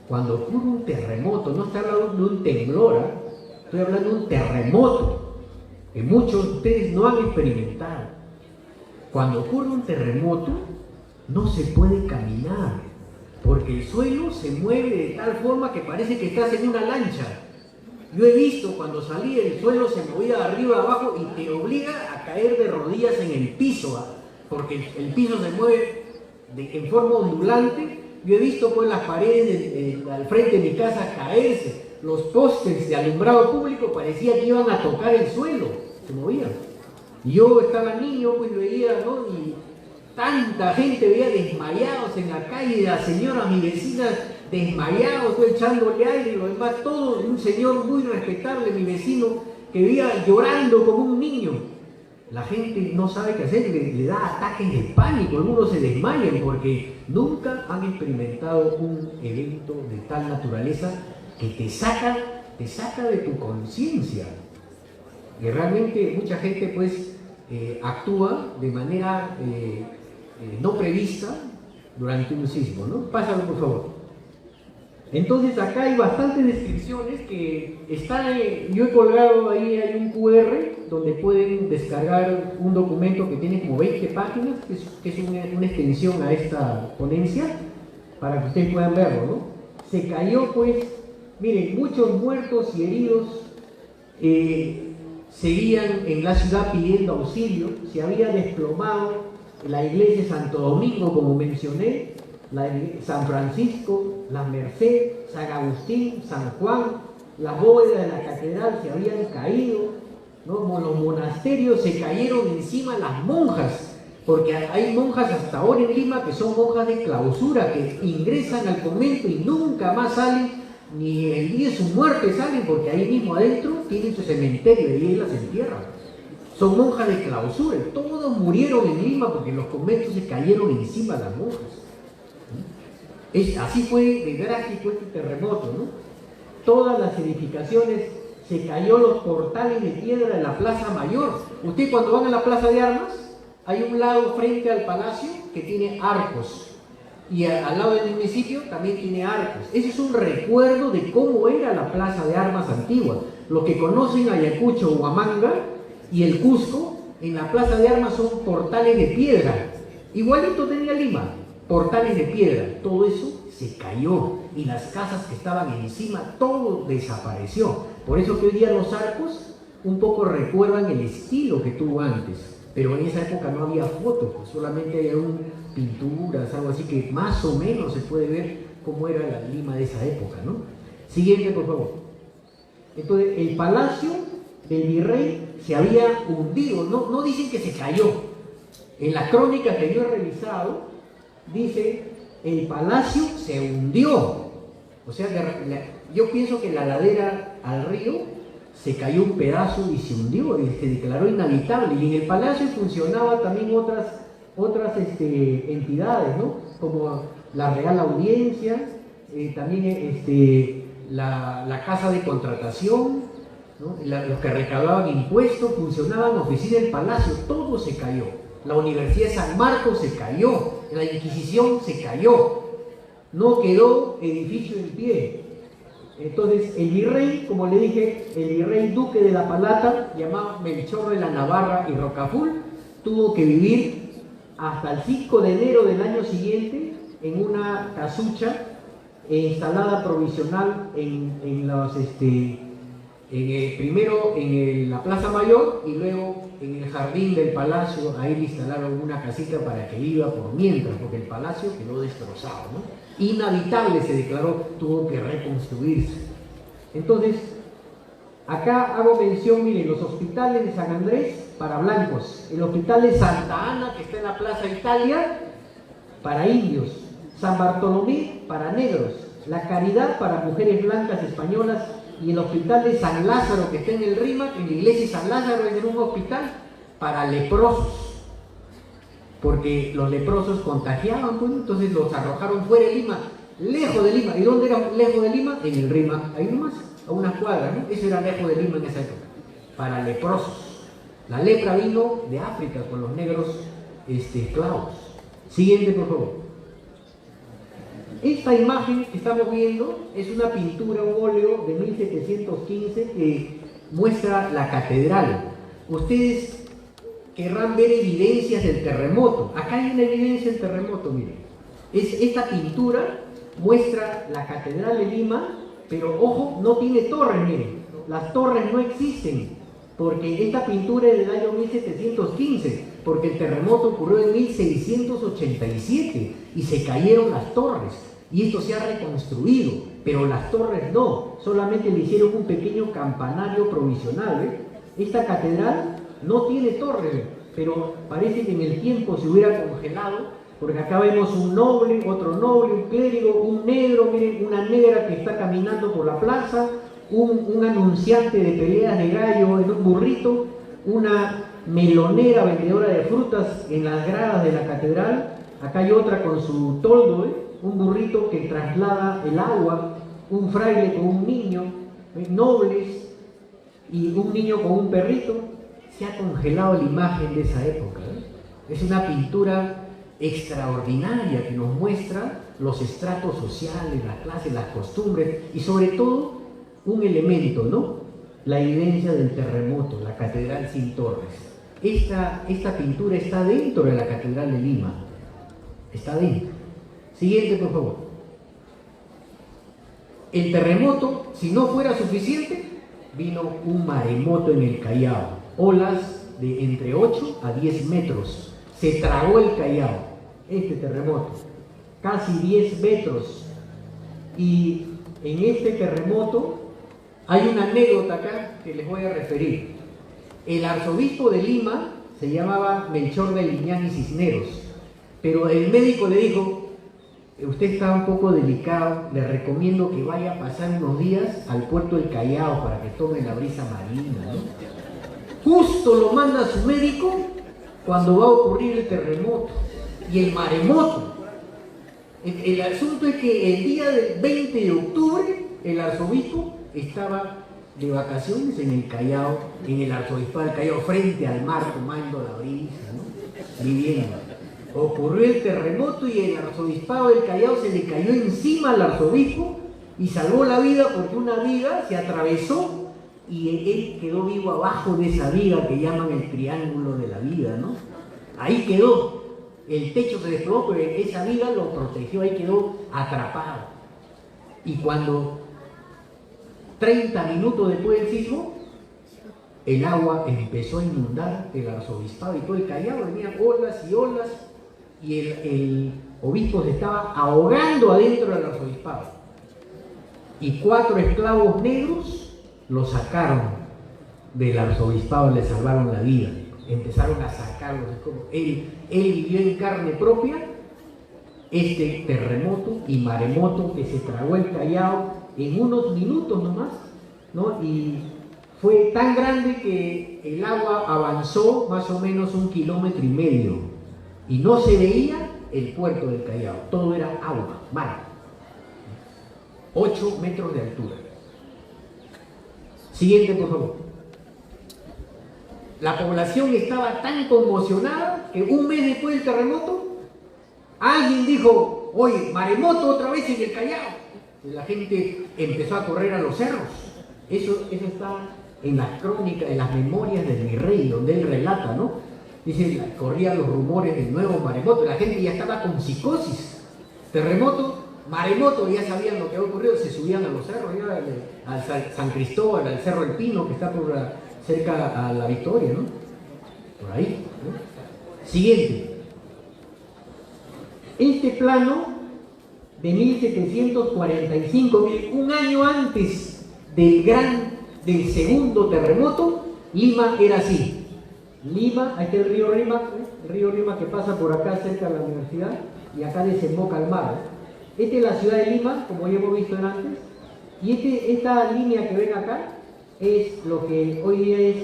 Cuando ocurre un terremoto, no estoy hablando de un temblor, ¿eh? Estoy hablando de un terremoto que muchos de ustedes no han experimentado. Cuando ocurre un terremoto, no se puede caminar, porque el suelo se mueve de tal forma que parece que estás en una lancha. Yo he visto cuando salí, el suelo se movía de arriba a abajo y te obliga a caer de rodillas en el piso, ¿eh? Porque el piso se mueve en forma ondulante. Yo he visto pues las paredes al frente de mi casa caerse. Los postes de alumbrado público parecía que iban a tocar el suelo, se movían. Y yo estaba niño, pues veía, ¿no? Y tanta gente veía desmayados en la calle, las señoras, mis vecinas, desmayados, pues, echándole aire y lo demás, todo. Un señor muy respetable, mi vecino, que veía llorando como un niño. La gente no sabe qué hacer, le da ataques de pánico, algunos se desmayan porque nunca han experimentado un evento de tal naturaleza que te saca de tu conciencia. Y realmente mucha gente pues actúa de manera no prevista durante un sismo, ¿no? Pásalo, por favor. Entonces acá hay bastantes descripciones que están, yo he colgado ahí, hay un QR donde pueden descargar un documento que tiene como 20 páginas, que es una extensión a esta ponencia, para que ustedes puedan verlo, ¿no? Se cayó pues, miren, muchos muertos y heridos seguían en la ciudad pidiendo auxilio. Se había desplomado la iglesia de Santo Domingo, como mencioné, San Francisco, la Merced, San Agustín, San Juan, las bóvedas de la catedral se habían caído, ¿no? Los monasterios se cayeron encima, las monjas, porque hay monjas hasta ahora en Lima que son monjas de clausura, que ingresan al convento y nunca más salen, ni el día de su muerte salen, porque ahí mismo adentro tienen su cementerio y ahí las entierran. Son monjas de clausura, todos murieron en Lima porque los conventos se cayeron encima de las monjas. Así fue de drástico este terremoto, ¿no? Todas las edificaciones, se cayó los portales de piedra de la Plaza Mayor. Usted cuando van a la Plaza de Armas, hay un lado frente al palacio que tiene arcos, y al lado del municipio también tiene arcos. Ese es un recuerdo de cómo era la Plaza de Armas antigua. Los que conocen Ayacucho, Huamanga y el Cusco, en la Plaza de Armas son portales de piedra. Igualito tenía Lima, portales de piedra. Todo eso se cayó y las casas que estaban encima, todo desapareció. Por eso que hoy día los arcos un poco recuerdan el estilo que tuvo antes. Pero en esa época no había fotos, pues solamente había pinturas, algo así, que más o menos se puede ver cómo era la Lima de esa época, ¿no? Siguiente, por favor. Entonces, el palacio del virrey se había hundido, no dicen que se cayó. En la crónica que yo he revisado, dice, el palacio se hundió. O sea, yo pienso que la ladera al río se cayó un pedazo y se hundió y se declaró inhabitable. Y en el palacio funcionaban también otras entidades, ¿no? Como la Real Audiencia, también la Casa de Contratación, ¿no? Los que recaudaban impuestos, funcionaban oficinas del palacio, todo se cayó. La Universidad de San Marcos se cayó, la Inquisición se cayó, no quedó edificio en pie. Entonces el virrey, como le dije, el virrey duque de La Palata, llamado Melchor de la Navarra y Rocaful, tuvo que vivir hasta el 5 de enero del año siguiente en una casucha instalada provisional primero en la Plaza Mayor y luego en el jardín del palacio. Ahí le instalaron una casita para que viva por mientras, porque el palacio quedó destrozado, ¿no? Inhabitable se declaró, tuvo que reconstruirse. Entonces, acá hago mención, miren, los hospitales de San Andrés para blancos, el hospital de Santa Ana, que está en la Plaza Italia, para indios, San Bartolomé para negros, la Caridad para mujeres blancas españolas, y el hospital de San Lázaro, que está en el RIMAC, en la iglesia de San Lázaro, es un hospital para leprosos, porque los leprosos contagiaban, pues, entonces los arrojaron fuera de Lima, lejos de Lima. ¿Y dónde era lejos de Lima? En el RIMAC, ahí nomás, a unas cuadras, ¿no? Eso era lejos de Lima en esa época, para leprosos. La lepra vino de África con los negros esclavos. Siguiente, por favor. Esta imagen que estamos viendo es una pintura, un óleo de 1715 que muestra la catedral. Ustedes querrán ver evidencias del terremoto. Acá hay una evidencia del terremoto, miren. Esta pintura muestra la catedral de Lima, pero ojo, no tiene torres, miren. Las torres no existen, porque esta pintura es del año 1715, porque el terremoto ocurrió en 1687 y se cayeron las torres. Y esto se ha reconstruido, pero las torres no, solamente le hicieron un pequeño campanario provisional, ¿eh? Esta catedral no tiene torres, pero parece que en el tiempo se hubiera congelado, porque acá vemos un noble, otro noble, un clérigo, un negro, miren, una negra que está caminando por la plaza, un anunciante de peleas de gallo en un burrito, una melonera vendedora de frutas en las gradas de la catedral, acá hay otra con su toldo, un burrito que traslada el agua, un fraile con un niño, nobles, y un niño con un perrito. Se ha congelado la imagen de esa época, ¿eh? Es una pintura extraordinaria que nos muestra los estratos sociales, las clases, las costumbres y sobre todo un elemento, ¿no? La evidencia del terremoto, la catedral sin torres. Esta pintura está dentro de la catedral de Lima, está dentro. Siguiente, por favor. El terremoto, si no fuera suficiente, vino un maremoto en el Callao, olas de entre 8 a 10 metros, se tragó el Callao, este terremoto, casi 10 metros, y en este terremoto hay una anécdota acá que les voy a referir. El arzobispo de Lima se llamaba Melchor de Liñán y Cisneros, pero el médico le dijo: usted está un poco delicado, le recomiendo que vaya a pasar unos días al puerto del Callao para que tome la brisa marina, ¿no? Justo lo manda su médico cuando va a ocurrir el terremoto y el maremoto. El asunto es que el día del 20 de octubre el arzobispo estaba de vacaciones en el Callao, en el arzobispado del Callao, frente al mar, tomando la brisa, ¿no? Viviendo. Ocurrió el terremoto y el arzobispado del Callao se le cayó encima al arzobispo y salvó la vida porque una viga se atravesó y él quedó vivo abajo de esa viga que llaman el triángulo de la vida, ¿no? Ahí quedó. El techo se desplomó, pero esa viga lo protegió, ahí quedó atrapado. Y cuando 30 minutos después del sismo, el agua empezó a inundar el arzobispado y todo el Callao, venían olas y olas, y el obispo se estaba ahogando adentro del arzobispado. Y 4 esclavos negros lo sacaron del arzobispado, le salvaron la vida. Empezaron a sacarlos. Él vivió en carne propia este terremoto y maremoto que se tragó el Callao en unos minutos nomás, ¿no? Y fue tan grande que el agua avanzó más o menos 1,5 kilómetros y no se veía el puerto del Callao, todo era agua, mar, 8 metros de altura. Siguiente, por favor. La población estaba tan conmocionada que un mes después del terremoto alguien dijo: oye, maremoto otra vez en el Callao. Y la gente empezó a correr a los cerros. Eso está en las crónicas, en las memorias del virrey, donde él relata, ¿no? Dice, corrían los rumores del nuevo maremoto, la gente ya estaba con psicosis. Terremoto, maremoto, ya sabían lo que había ocurrido, se subían a los cerros, ya al San Cristóbal, al Cerro El Pino, que está cerca a la Victoria, ¿no? Por ahí, ¿no? Siguiente. Este plano de 1745, un año antes del segundo terremoto, Lima era así. Lima, ahí está el río Rima que pasa por acá cerca de la universidad y acá desemboca al mar. Esta es la ciudad de Lima, como ya hemos visto antes, y esta línea que ven acá es lo que hoy día es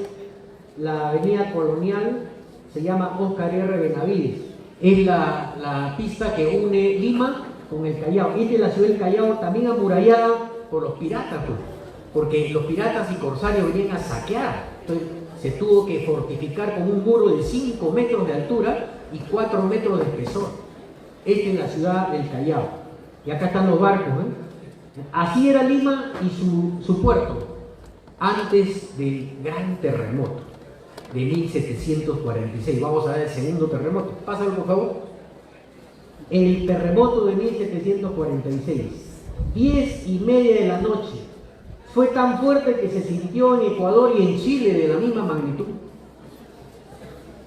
la avenida Colonial, se llama Óscar R. Benavides. Es la pista que une Lima con el Callao. Esta es la ciudad del Callao, también amurallada por los piratas, pues, porque los piratas y corsarios venían a saquear. Entonces se tuvo que fortificar con un muro de 5 metros de altura y 4 metros de espesor. Esta es la ciudad del Callao. Y acá están los barcos, ¿eh? Así era Lima y su puerto antes del gran terremoto de 1746. Vamos a ver el segundo terremoto. Pásalo, por favor. El terremoto de 1746, 10:30 de la noche. Fue tan fuerte que se sintió en Ecuador y en Chile de la misma magnitud.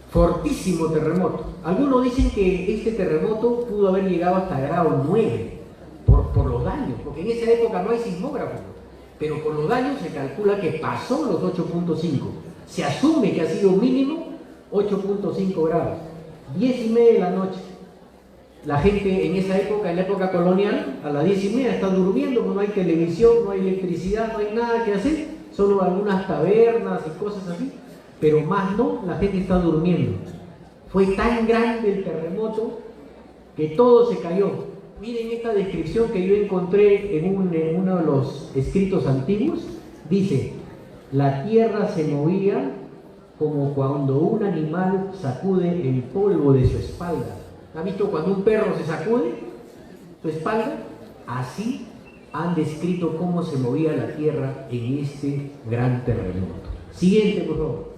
Fortísimo terremoto. Algunos dicen que este terremoto pudo haber llegado hasta grado 9 por los daños, porque en esa época no hay sismógrafo, pero con los daños se calcula que pasó los 8.5. Se asume que ha sido mínimo 8.5 grados. 10:30 de la noche. La gente en esa época, en la época colonial, a las 10:30 está durmiendo, no hay televisión, no hay electricidad, no hay nada que hacer, solo algunas tabernas y cosas así, pero más no, la gente está durmiendo. Fue tan grande el terremoto que todo se cayó. Miren esta descripción que yo encontré en uno de los escritos antiguos. Dice: la tierra se movía como cuando un animal sacude el polvo de su espalda. ¿Han visto cuando un perro se sacude su espalda? Así han descrito cómo se movía la tierra en este gran terremoto. Siguiente, por favor.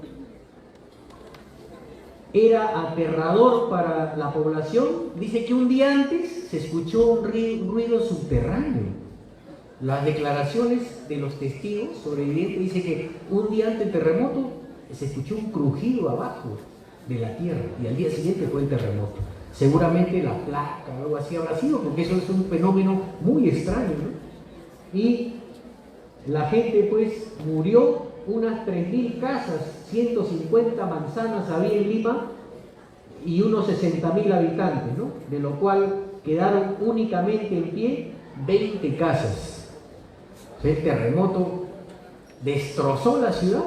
Era aterrador para la población. Dice que un día antes se escuchó un ruido subterráneo. Las declaraciones de los testigos sobrevivientes dicen que un día antes del terremoto se escuchó un crujido abajo de la tierra y al día siguiente fue el terremoto. Seguramente la placa o algo así habrá sido, porque eso es un fenómeno muy extraño, ¿no? Y la gente pues murió, unas 3.000 casas, 150 manzanas había en Lima y unos 60.000 habitantes, ¿no? De lo cual quedaron únicamente en pie 20 casas. El terremoto destrozó la ciudad.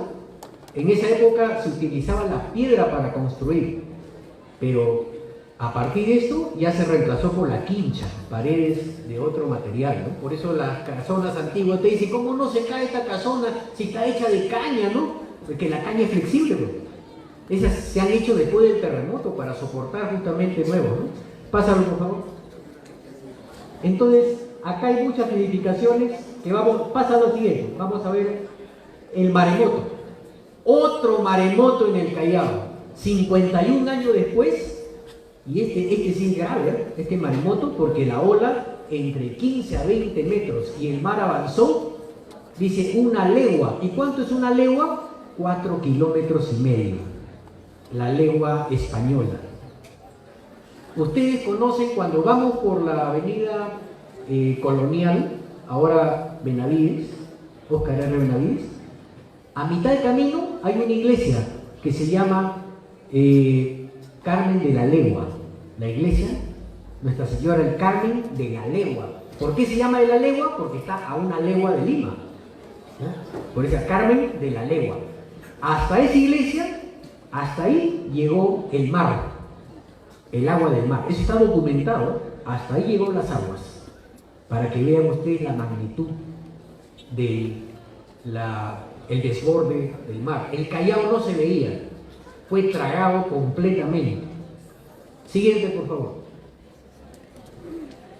En esa época se utilizaba la piedra para construir, pero a partir de esto ya se reemplazó por la quincha, paredes de otro material, ¿no? Por eso las casonas antiguas te dicen, ¿cómo no se cae esta casona si está hecha de caña, ¿no? Porque la caña es flexible, ¿no? Esas se han hecho después del terremoto para soportar justamente nuevos, ¿no? Pásalo, por favor. Entonces, acá hay muchas edificaciones que pasa lo siguiente, vamos a ver el maremoto. Otro maremoto en el Callao, 51 años después, y este sí es grave, ¿eh? Este maremoto, porque la ola entre 15 a 20 metros y el mar avanzó, dice 1 legua. ¿Y cuánto es 1 legua? 4,5 kilómetros. La legua española. Ustedes conocen cuando vamos por la avenida Colonial, ahora Benavides, Óscar R. Benavides, a mitad de camino hay una iglesia que se llama Carmen de la Legua. La iglesia, Nuestra Señora del Carmen de la Legua. ¿Por qué se llama de la Legua? Porque está a 1 legua de Lima. Por eso Carmen de la Legua. Hasta esa iglesia, hasta ahí llegó el mar, el agua del mar. Eso está documentado. Hasta ahí llegó las aguas. Para que vean ustedes la magnitud del desborde del mar. El Callao no se veía, fue tragado completamente. Siguiente, por favor.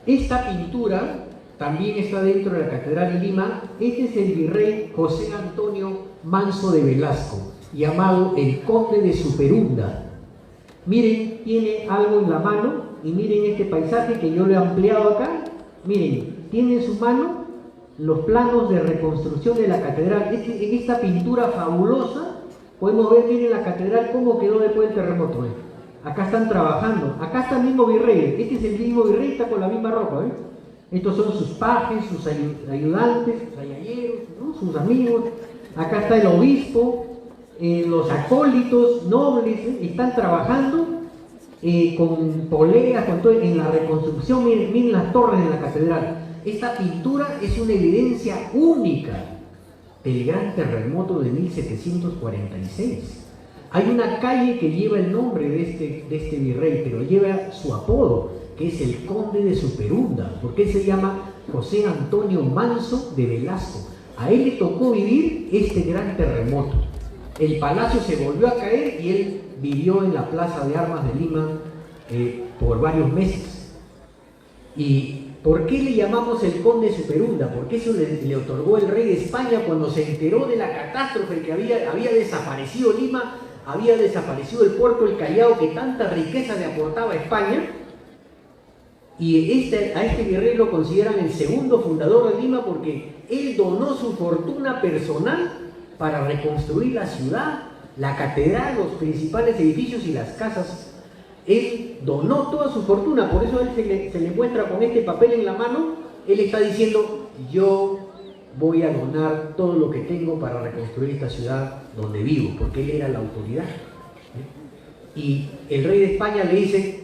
Esta pintura también está dentro de la Catedral de Lima. Este es el virrey José Antonio Manso de Velasco, llamado el Conde de Superunda. Miren, tiene algo en la mano y miren este paisaje que yo lo he ampliado acá. Miren, tiene en su mano los planos de reconstrucción de la catedral. En esta pintura fabulosa podemos ver, miren la catedral cómo quedó después del terremoto. Acá están trabajando, acá está el mismo virrey, este es el mismo virrey, está con la misma ropa. Estos son sus pajes, sus ayudantes, sus ayayeros, ¿no? Sus amigos. Acá está el obispo, los acólitos nobles, están trabajando con poleas, con todo, en la reconstrucción. Miren las torres de la catedral. Esta pintura es una evidencia única del gran terremoto de 1746. Hay una calle que lleva el nombre de este virrey, pero lleva su apodo, que es el Conde de Superunda, porque él se llama José Antonio Manso de Velasco. A él le tocó vivir este gran terremoto. El palacio se volvió a caer y él vivió en la Plaza de Armas de Lima por varios meses. ¿Y por qué le llamamos el Conde de Superunda? Porque eso le otorgó el rey de España cuando se enteró de la catástrofe que había desaparecido Lima, había desaparecido el puerto del Callao, que tanta riqueza le aportaba a España. Y a este virrey lo consideran el segundo fundador de Lima porque él donó su fortuna personal para reconstruir la ciudad, la catedral, los principales edificios y las casas. Él donó toda su fortuna, por eso él se le muestra con este papel en la mano. Él está diciendo, yo voy a donar todo lo que tengo para reconstruir esta ciudad donde vivo, porque él era la autoridad. Y el rey de España le dice,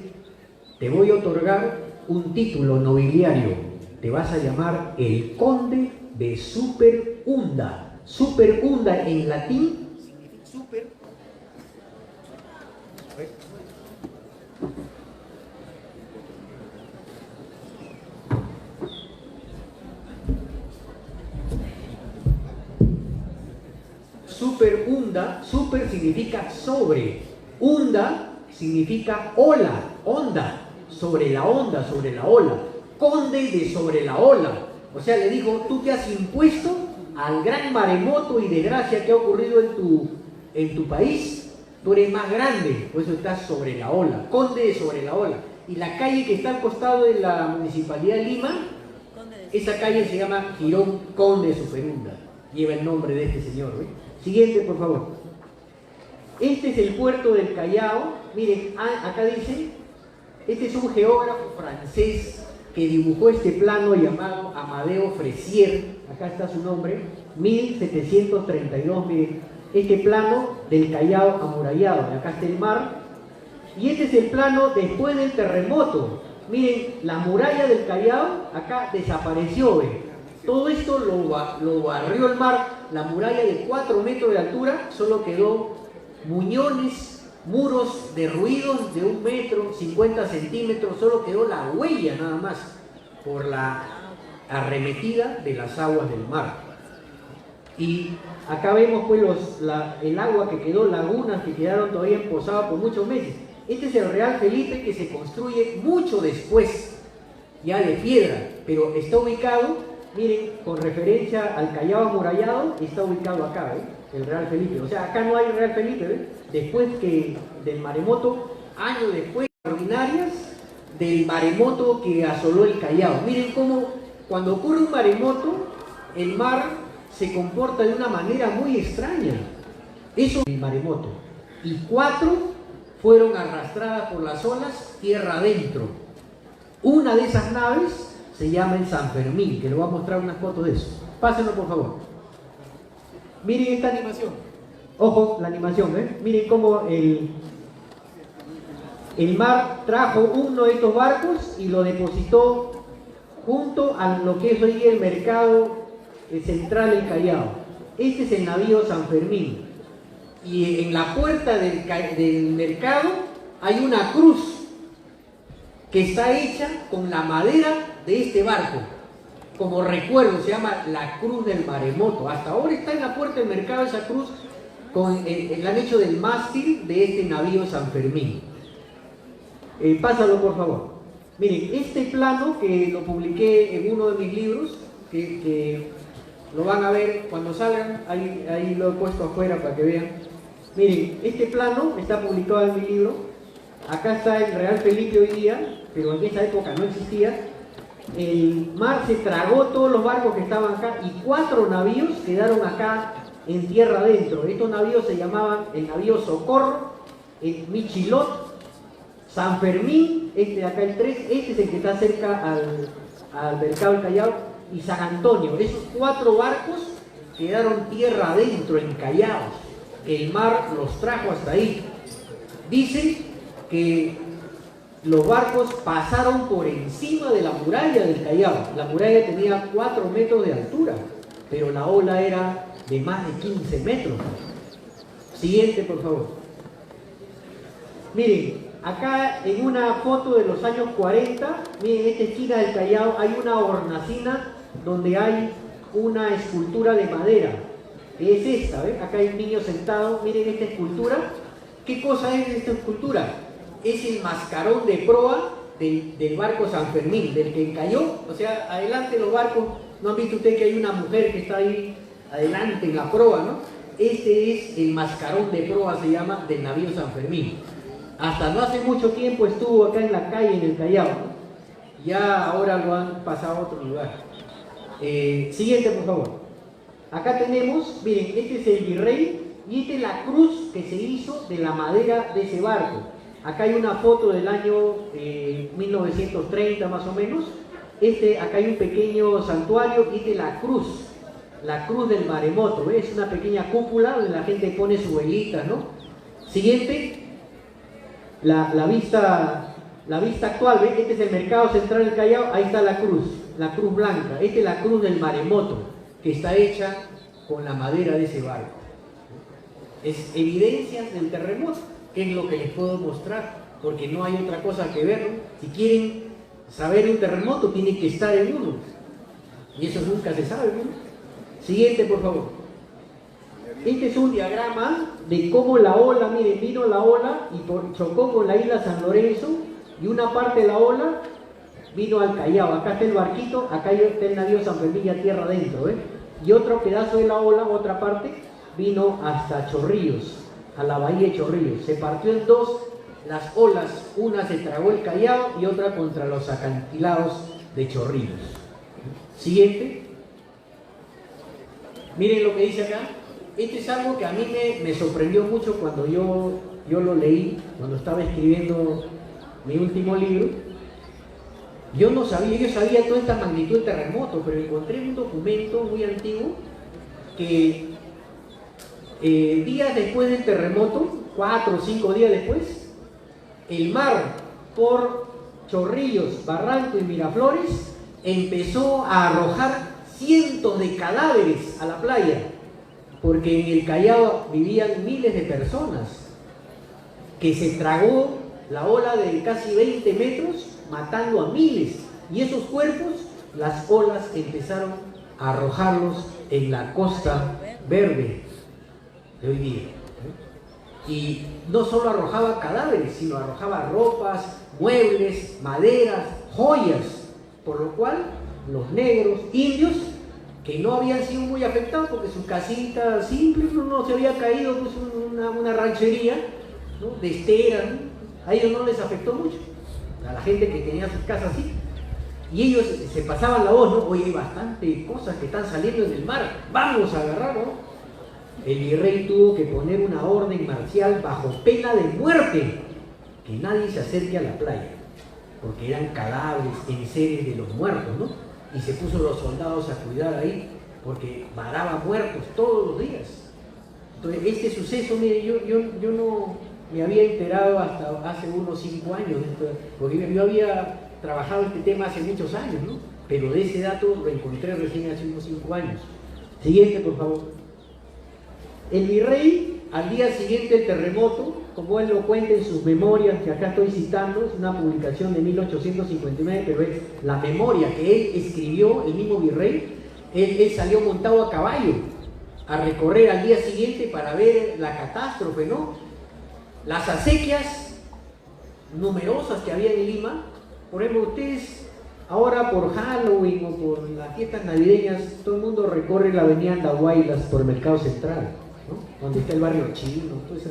te voy a otorgar un título nobiliario, te vas a llamar el Conde de Superunda. Superunda en latín significa super. Superunda, super significa sobre, unda significa ola, onda, sobre la onda, sobre la ola, conde de sobre la ola. O sea, le dijo, tú te has impuesto al gran maremoto y desgracia que ha ocurrido en tu país, tú eres más grande, por eso estás sobre la ola, conde de sobre la ola. Y la calle que está al costado de la Municipalidad de Lima Esa calle se llama Girón Conde Superunda, lleva el nombre de este señor. Siguiente, por favor. Este es el puerto del Callao. Miren, acá dice, este es un geógrafo francés que dibujó este plano llamado Amadeo Fressier, acá está su nombre, 1732, miren, este plano del Callao amurallado, acá está el mar, y este es el plano después del terremoto. Miren, la muralla del Callao acá desapareció, ¿ve? Todo esto lo barrió el mar, la muralla de 4 metros de altura, solo quedó muñones, muros derruidos de 1 metro, 50 centímetros, solo quedó la huella nada más por la arremetida de las aguas del mar. Y acá vemos pues el agua que quedó, lagunas que quedaron todavía emposadas por muchos meses. Este es el Real Felipe, que se construye mucho después, ya de piedra, pero está ubicado, miren, con referencia al Callao amurallado, está ubicado acá, el Real Felipe. O sea, acá no hay Real Felipe, después que del maremoto, años después, extraordinarias del maremoto que asoló el Callao. Miren cómo cuando ocurre un maremoto, el mar se comporta de una manera muy extraña. Eso es el maremoto. Y 4 fueron arrastradas por las olas tierra adentro. Una de esas naves se llama el San Fermín, que le voy a mostrar unas fotos de eso. Pásenlo, por favor. Miren esta animación. Ojo, la animación, Miren cómo el mar trajo uno de estos barcos y lo depositó junto a lo que es hoy el mercado central del Callao. Este es el navío San Fermín. Y en la puerta del mercado hay una cruz que está hecha con la madera de este barco. Como recuerdo, se llama la Cruz del Maremoto. Hasta ahora está en la puerta del mercado esa cruz con el han hecho del mástil de este navío San Fermín. Pásalo, por favor. Miren, este plano que lo publiqué en uno de mis libros, que lo van a ver cuando salgan, ahí lo he puesto afuera para que vean. Miren, este plano está publicado en mi libro. Acá está el Real Felipe hoy día, pero en esa época no existía. El mar se tragó todos los barcos que estaban acá y 4 navíos quedaron acá en tierra adentro. Estos navíos se llamaban el navío Socorro, el Michilot, San Fermín, este de acá el 3, este es el que está cerca al mercado del Callao, y San Antonio. Esos 4 barcos quedaron tierra adentro, en Callao. El mar los trajo hasta ahí. Dicen que los barcos pasaron por encima de la muralla del Callao. La muralla tenía 4 metros de altura, pero la ola era de más de 15 metros. Siguiente, por favor. Miren, acá en una foto de los años 40, miren, en esta esquina del Callao hay una hornacina donde hay una escultura de madera. Es esta, ¿ven? Acá hay un niño sentado, miren esta escultura. ¿Qué cosa es esta escultura? Es el mascarón de proa del barco San Fermín, del que encalló. O sea, adelante los barcos, ¿no han visto ustedes que hay una mujer que está ahí adelante en la proa, no? Este es el mascarón de proa, se llama, del navío San Fermín. Hasta no hace mucho tiempo estuvo acá en la calle, en el Callao, ¿no? Ya ahora lo han pasado a otro lugar. Siguiente, por favor. Acá tenemos, miren, este es el Virrey y esta es la cruz que se hizo de la madera de ese barco. Acá hay una foto del año 1930 más o menos. Acá hay un pequeño santuario y esta es la cruz del maremoto. ¿Ves? Es una pequeña cúpula donde la gente pone su velita, ¿no? Siguiente, la vista actual, ¿ves? Este es el mercado central del Callao, ahí está la cruz blanca. Esta es la cruz del maremoto, que está hecha con la madera de ese barco. Es evidencia del terremoto, que es lo que les puedo mostrar, porque no hay otra cosa que ver, ¿no? Si quieren saber un terremoto, tienen que estar en uno, y eso nunca se sabe, ¿no? Siguiente, por favor. Este es un diagrama de cómo la ola, miren, vino la ola y chocó con la isla San Lorenzo, y una parte de la ola vino al Callao. Acá está el barquito, acá está el navío San Fermín a tierra adentro, y otro pedazo de la ola, otra parte, vino hasta Chorrillos, a la bahía de Chorrillos. Se partió en 2 las olas, una se tragó el Callao y otra contra los acantilados de Chorrillos. Siguiente. Miren lo que dice acá. Esto es algo que a mí me sorprendió mucho cuando yo lo leí, cuando estaba escribiendo mi último libro. Yo sabía toda esta magnitud del terremoto, pero encontré un documento muy antiguo que días después del terremoto, 4 o 5 días después, el mar por Chorrillos, Barranco y Miraflores empezó a arrojar cientos de cadáveres a la playa, porque en el Callao vivían miles de personas, que se tragó la ola de casi 20 metros, matando a miles, y esos cuerpos, las olas empezaron a arrojarlos en la Costa Verde de hoy día. Y no solo arrojaba cadáveres, sino arrojaba ropas, muebles, maderas, joyas, por lo cual los negros, indios, que no habían sido muy afectados porque su casita simple no se había caído, pues una ranchería, ¿no?, de estera, ¿no? A ellos no les afectó mucho, a la gente que tenía sus casas así. Y ellos se pasaban la voz, ¿no? Oye, hay bastante cosas que están saliendo en el mar, vamos a agarrar, ¿no? El virrey tuvo que poner una orden marcial bajo pena de muerte, que nadie se acerque a la playa, porque eran cadáveres, enseres de los muertos, ¿no? Y se puso los soldados a cuidar ahí, porque varaba muertos todos los días. Entonces, este suceso, mire, yo no me había enterado hasta hace unos 5 años, porque yo había trabajado este tema hace muchos años, ¿no? Pero de ese dato lo encontré recién hace unos 5 años. Siguiente, por favor. El virrey, al día siguiente del terremoto, como él lo cuenta en sus memorias, que acá estoy citando, es una publicación de 1859, pero es la memoria que él escribió, el mismo virrey. Él salió montado a caballo a recorrer al día siguiente para ver la catástrofe, ¿no? Las acequias numerosas que había en Lima. Por ejemplo, ustedes ahora por Halloween o por las fiestas navideñas, todo el mundo recorre la avenida Andahuaylas por el Mercado Central, ¿no?, donde está el barrio chino, todo eso.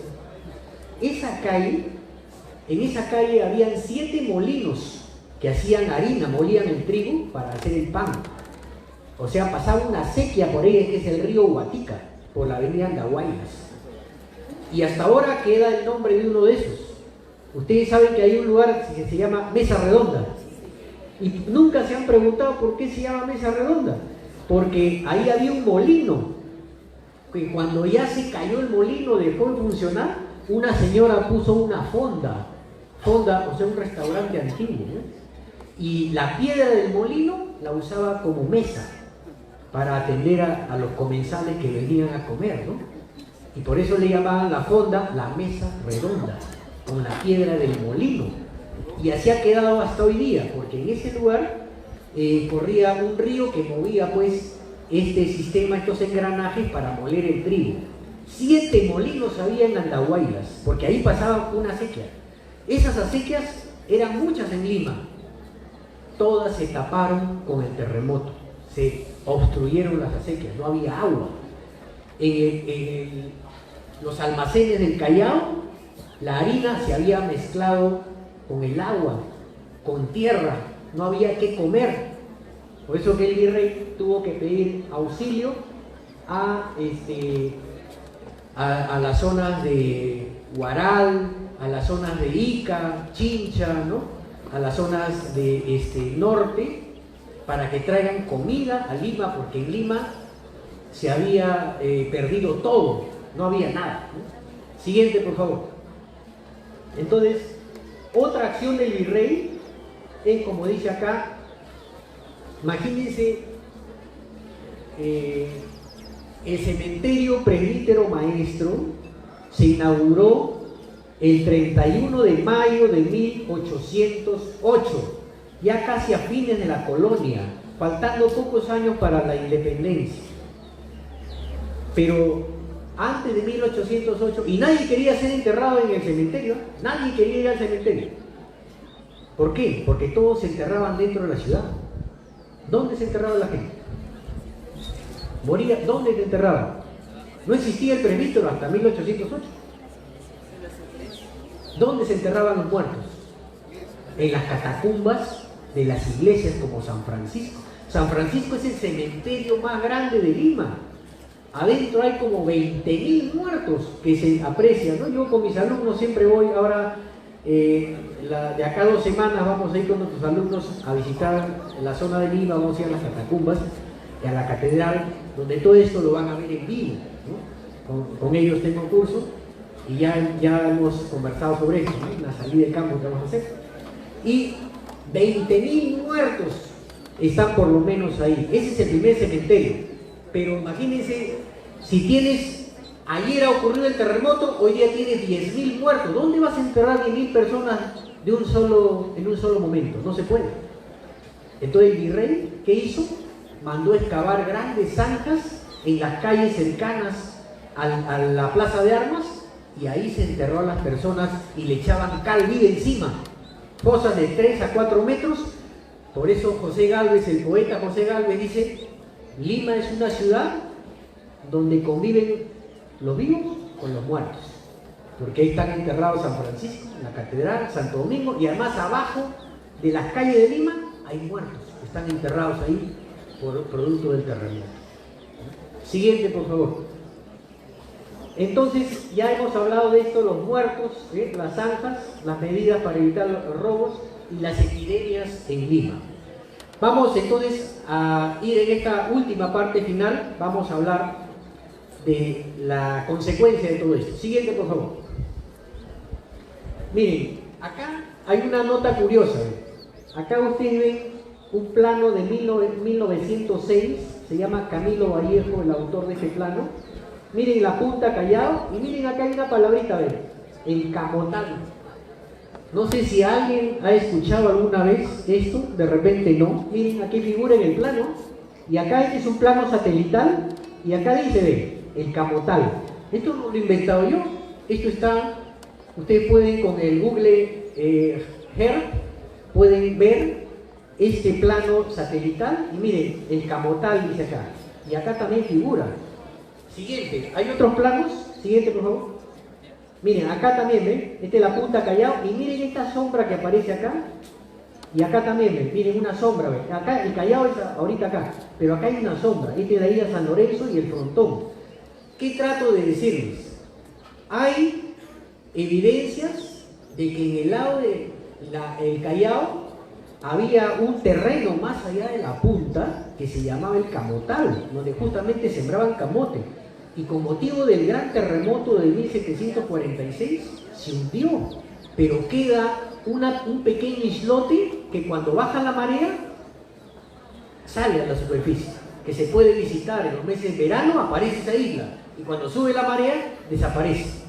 En esa calle habían 7 molinos que hacían harina, molían el trigo para hacer el pan. O sea, pasaba una acequia por ahí, que es el río Huatica, por la avenida Andahuaylas. Y hasta ahora queda el nombre de uno de esos. Ustedes saben que hay un lugar que se llama Mesa Redonda. Y nunca se han preguntado por qué se llama Mesa Redonda. Porque ahí había un molino, que cuando ya se cayó el molino, dejó de funcionar, una señora puso una fonda, o sea, un restaurante antiguo, ¿no? Y la piedra del molino la usaba como mesa para atender a los comensales que venían a comer, ¿no? Y por eso le llamaban la fonda la Mesa Redonda, con la piedra del molino. Y así ha quedado hasta hoy día, porque en ese lugar corría un río que movía pues este sistema, estos engranajes para moler el trigo. 7 molinos había en Andahuaylas, porque ahí pasaba una acequia. Esas acequias eran muchas en Lima. Todas se taparon con el terremoto, se obstruyeron las acequias, no había agua. En los almacenes del Callao, la harina se había mezclado con el agua, con tierra, no había qué comer. Por eso que el virrey tuvo que pedir auxilio a las zonas de Huaral, a las zonas de Ica, Chincha, ¿no?, a las zonas de norte, para que traigan comida a Lima, porque en Lima se había perdido todo, no había nada, ¿no? Siguiente, por favor. Entonces, otra acción del virrey es, como dice acá, imagínense, el cementerio presbítero maestro se inauguró el 31 de mayo de 1808, ya casi a fines de la colonia, faltando pocos años para la independencia. Pero antes de 1808, y nadie quería ser enterrado en el cementerio, nadie quería ir al cementerio. ¿Por qué? Porque todos se enterraban dentro de la ciudad. ¿Dónde se enterraba la gente? Moría, ¿dónde se enterraban? No existía el presbítero hasta 1808. ¿Dónde se enterraban los muertos? En las catacumbas de las iglesias como San Francisco. San Francisco es el cementerio más grande de Lima. Adentro hay como 20.000 muertos que se aprecian, ¿no? Yo con mis alumnos siempre voy, ahora de acá a 2 semanas vamos a ir con nuestros alumnos a visitar la zona de Lima, vamos a ir a las catacumbas y a la catedral, donde todo esto lo van a ver en vivo, ¿no? Con ellos tengo un curso y ya hemos conversado sobre eso, ¿no? La salida de campo que vamos a hacer. Y 20.000 muertos están por lo menos ahí. Ese es el primer cementerio. Pero imagínense, si ayer ha ocurrido el terremoto, hoy día tienes 10.000 muertos. ¿Dónde vas a enterrar 10.000 personas en un solo momento? No se puede. Entonces el virrey, ¿qué hizo? Mandó excavar grandes zanjas en las calles cercanas a la plaza de armas, y ahí se enterró a las personas y le echaban cal viva encima. Fosas de 3 a 4 metros. Por eso José Gálvez, el poeta José Gálvez, dice: Lima es una ciudad donde conviven los vivos con los muertos, porque ahí están enterrados San Francisco, la catedral, Santo Domingo, y además abajo de las calles de Lima hay muertos, están enterrados ahí por producto del terremoto. Siguiente, por favor. Entonces, ya hemos hablado de esto, los muertos, las zanjas, las medidas para evitar los robos y las epidemias en Lima. Vamos entonces a ir en esta última parte final, vamos a hablar de la consecuencia de todo esto. Siguiente, por favor. Miren, acá hay una nota curiosa. Acá ustedes ven un plano de 1906, se llama Camilo Vallejo, el autor de ese plano. Miren la punta Callao, y miren acá hay una palabrita, ¿ven? El camotal. No sé si alguien ha escuchado alguna vez esto, de repente no. Miren, aquí figura en el plano, y acá este es un plano satelital, y acá dice, ven, el camotal. Esto no lo he inventado yo, esto está, ustedes pueden con el Google Earth, pueden ver este plano satelital, y miren, el camotal dice acá, y acá también figura. Siguiente, ¿hay otros planos? Siguiente, por favor. Miren, acá también, ¿ven? Esta es la punta Callao, y miren esta sombra que aparece acá, y acá también, ¿ven? Miren una sombra, ¿ven? Acá, el Callao es ahorita acá, pero acá hay una sombra, este de ahí a San Lorenzo y el frontón. ¿Qué trato de decirles? Hay evidencias de que en el lado del Callao había un terreno más allá de la punta que se llamaba el Camotal, donde justamente sembraban camote. Y con motivo del gran terremoto de 1746 se hundió, pero queda un pequeño islote que cuando baja la marea sale a la superficie, que se puede visitar en los meses de verano, aparece esa isla, y cuando sube la marea desaparece.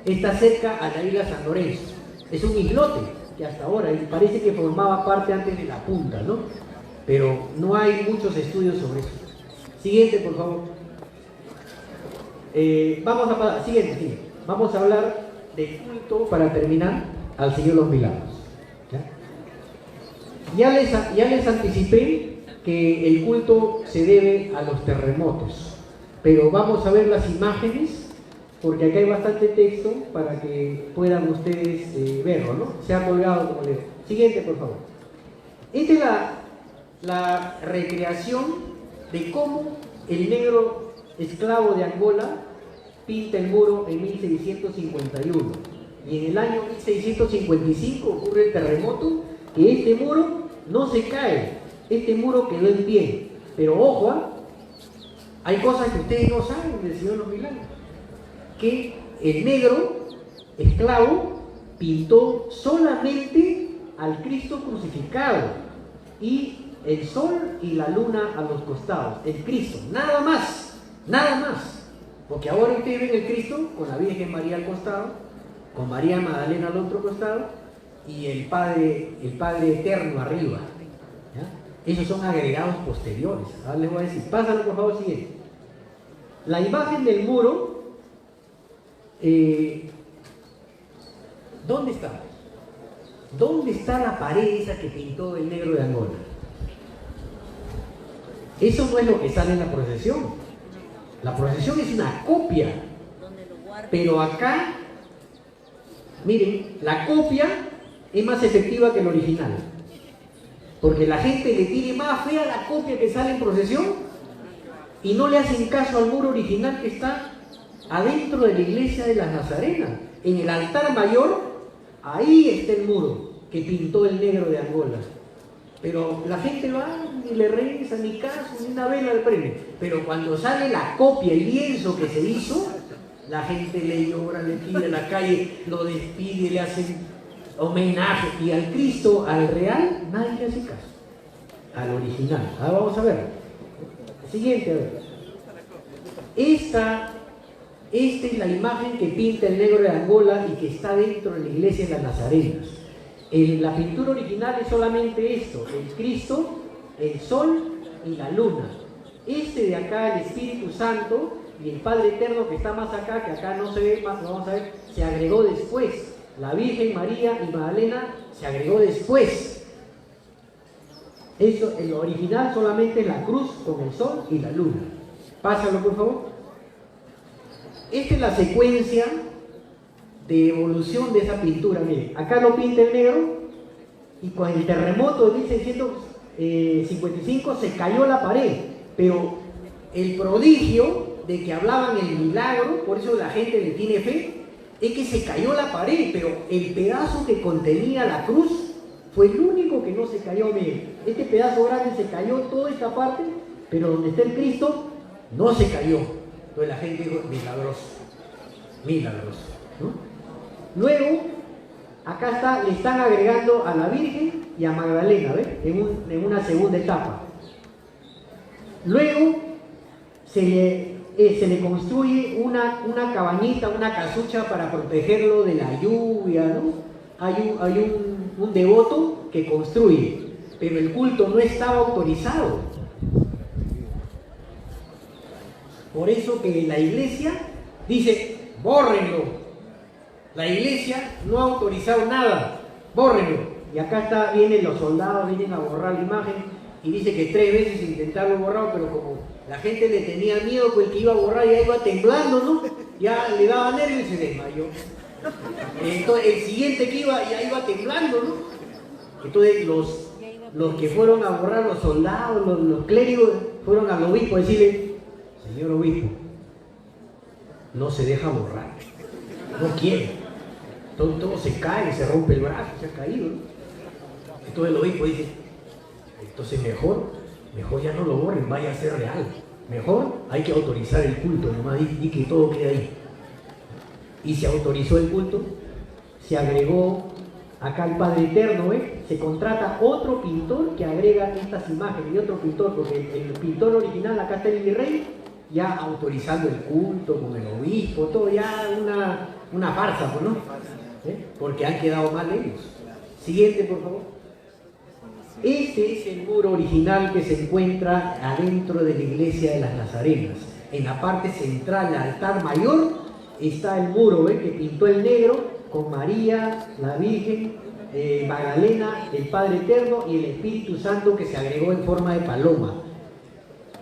Está cerca a la isla San Lorenzo, es un islote que hasta ahora parece que formaba parte antes de la punta, ¿no? Pero no hay muchos estudios sobre eso. Siguiente, por favor. Siguiente. Vamos a hablar del culto, para terminar, al Señor de los Milagros. Ya les anticipé que el culto se debe a los terremotos, pero vamos a ver las imágenes, porque acá hay bastante texto para que puedan ustedes verlo, ¿no? Se ha colgado, como les... Siguiente, por favor. Esta es la recreación de cómo el negro esclavo de Angola pinta el muro en 1651. Y en el año 1655 ocurre el terremoto, que este muro no se cae, este muro quedó en pie. Pero ojo, hay cosas que ustedes no saben del Señor de los Milagros. Que el negro esclavo pintó solamente al Cristo crucificado y el sol y la luna a los costados, el Cristo, nada más, porque ahora ustedes ven el Cristo con la Virgen María al costado, con María Magdalena al otro costado y el Padre Eterno arriba, ¿ya? Esos son agregados posteriores. Ahora les voy a decir, pásalo por favor, siguiente. La imagen del muro, ¿dónde está? ¿Dónde está la pared esa que pintó el negro de Angola? Eso no es lo que sale en la procesión. La procesión es una copia. Pero acá, miren, la copia es más efectiva que el original. Porque la gente le tiene más fe a la copia que sale en procesión y no le hacen caso al muro original que está adentro de la iglesia de las Nazarenas. En el altar mayor, ahí está el muro que pintó el negro de Angola. Pero la gente va y le reza, ni caso, ni una vela al premio. Pero cuando sale la copia, el lienzo que se hizo, la gente le llora, le pide a la calle, lo despide, le hacen homenaje. Y al Cristo, al real, nadie le hace caso. Al original. Ahora vamos a ver. Siguiente, a ver. Esta es la imagen que pinta el negro de Angola y que está dentro de la iglesia de las Nazarenas. La pintura original es solamente esto: el Cristo, el sol y la luna. Este de acá, el Espíritu Santo y el Padre Eterno, que está más acá, que acá no se ve más, lo vamos a ver, se agregó después. La Virgen María y Magdalena se agregó después. Eso, en lo original solamente es la cruz con el sol y la luna. Pásalo, por favor. Esta es la secuencia de evolución de esa pintura. Miren, acá lo pinta el negro y con el terremoto de 1655 se cayó la pared, pero el prodigio de que hablaban el milagro, por eso la gente le tiene fe, es que se cayó la pared, pero el pedazo que contenía la cruz fue el único que no se cayó. Miren, este pedazo grande se cayó, toda esta parte, pero donde está el Cristo no se cayó. Entonces la gente dijo, milagroso, milagroso, ¿no? Luego, acá le están agregando a la Virgen y a Magdalena, ¿ves? En una segunda etapa. Luego se le construye una cabañita, una casucha para protegerlo de la lluvia, ¿no? Hay un devoto que construye, pero el culto no estaba autorizado. Por eso que la iglesia dice, bórrenlo. La iglesia no ha autorizado nada, bórrenlo. Y acá vienen los soldados, vienen a borrar la imagen y dice que 3 veces intentaron borrar, pero como la gente le tenía miedo, pues el que iba a borrar ya iba temblando, ¿no? Ya le daba nervios y se desmayó. Entonces el siguiente que iba ya iba temblando, ¿no? Entonces los que fueron a borrar, los soldados, los clérigos, fueron al obispo a decirle, señor obispo, no se deja borrar, no quiere. Todo se cae, se rompe el brazo, se ha caído, ¿no? Entonces el obispo dice, entonces mejor ya no lo borren, vaya a ser real. Mejor hay que autorizar el culto, nomás y que todo quede ahí. Y se autorizó el culto, se agregó acá el Padre Eterno, ¿eh? Se contrata otro pintor que agrega estas imágenes, y otro pintor, porque el pintor original, acá está el virrey, ya autorizando el culto con el obispo, todo ya una farsa, pues, ¿no? Porque han quedado mal ellos. Siguiente, por favor. Este es el muro original que se encuentra adentro de la iglesia de las Nazarenas. En la parte central, el altar mayor, está el muro, que pintó el negro con María, la Virgen, Magdalena, el Padre Eterno y el Espíritu Santo que se agregó en forma de paloma.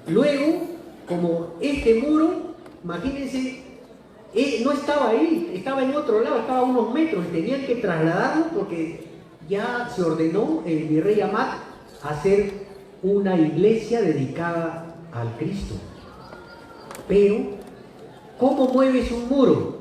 Luego, como este muro, imagínense, no estaba ahí, estaba en otro lado, estaba a unos metros, y tenían que trasladarlo porque ya se ordenó el virrey Amat hacer una iglesia dedicada al Cristo. Pero, ¿cómo mueves un muro?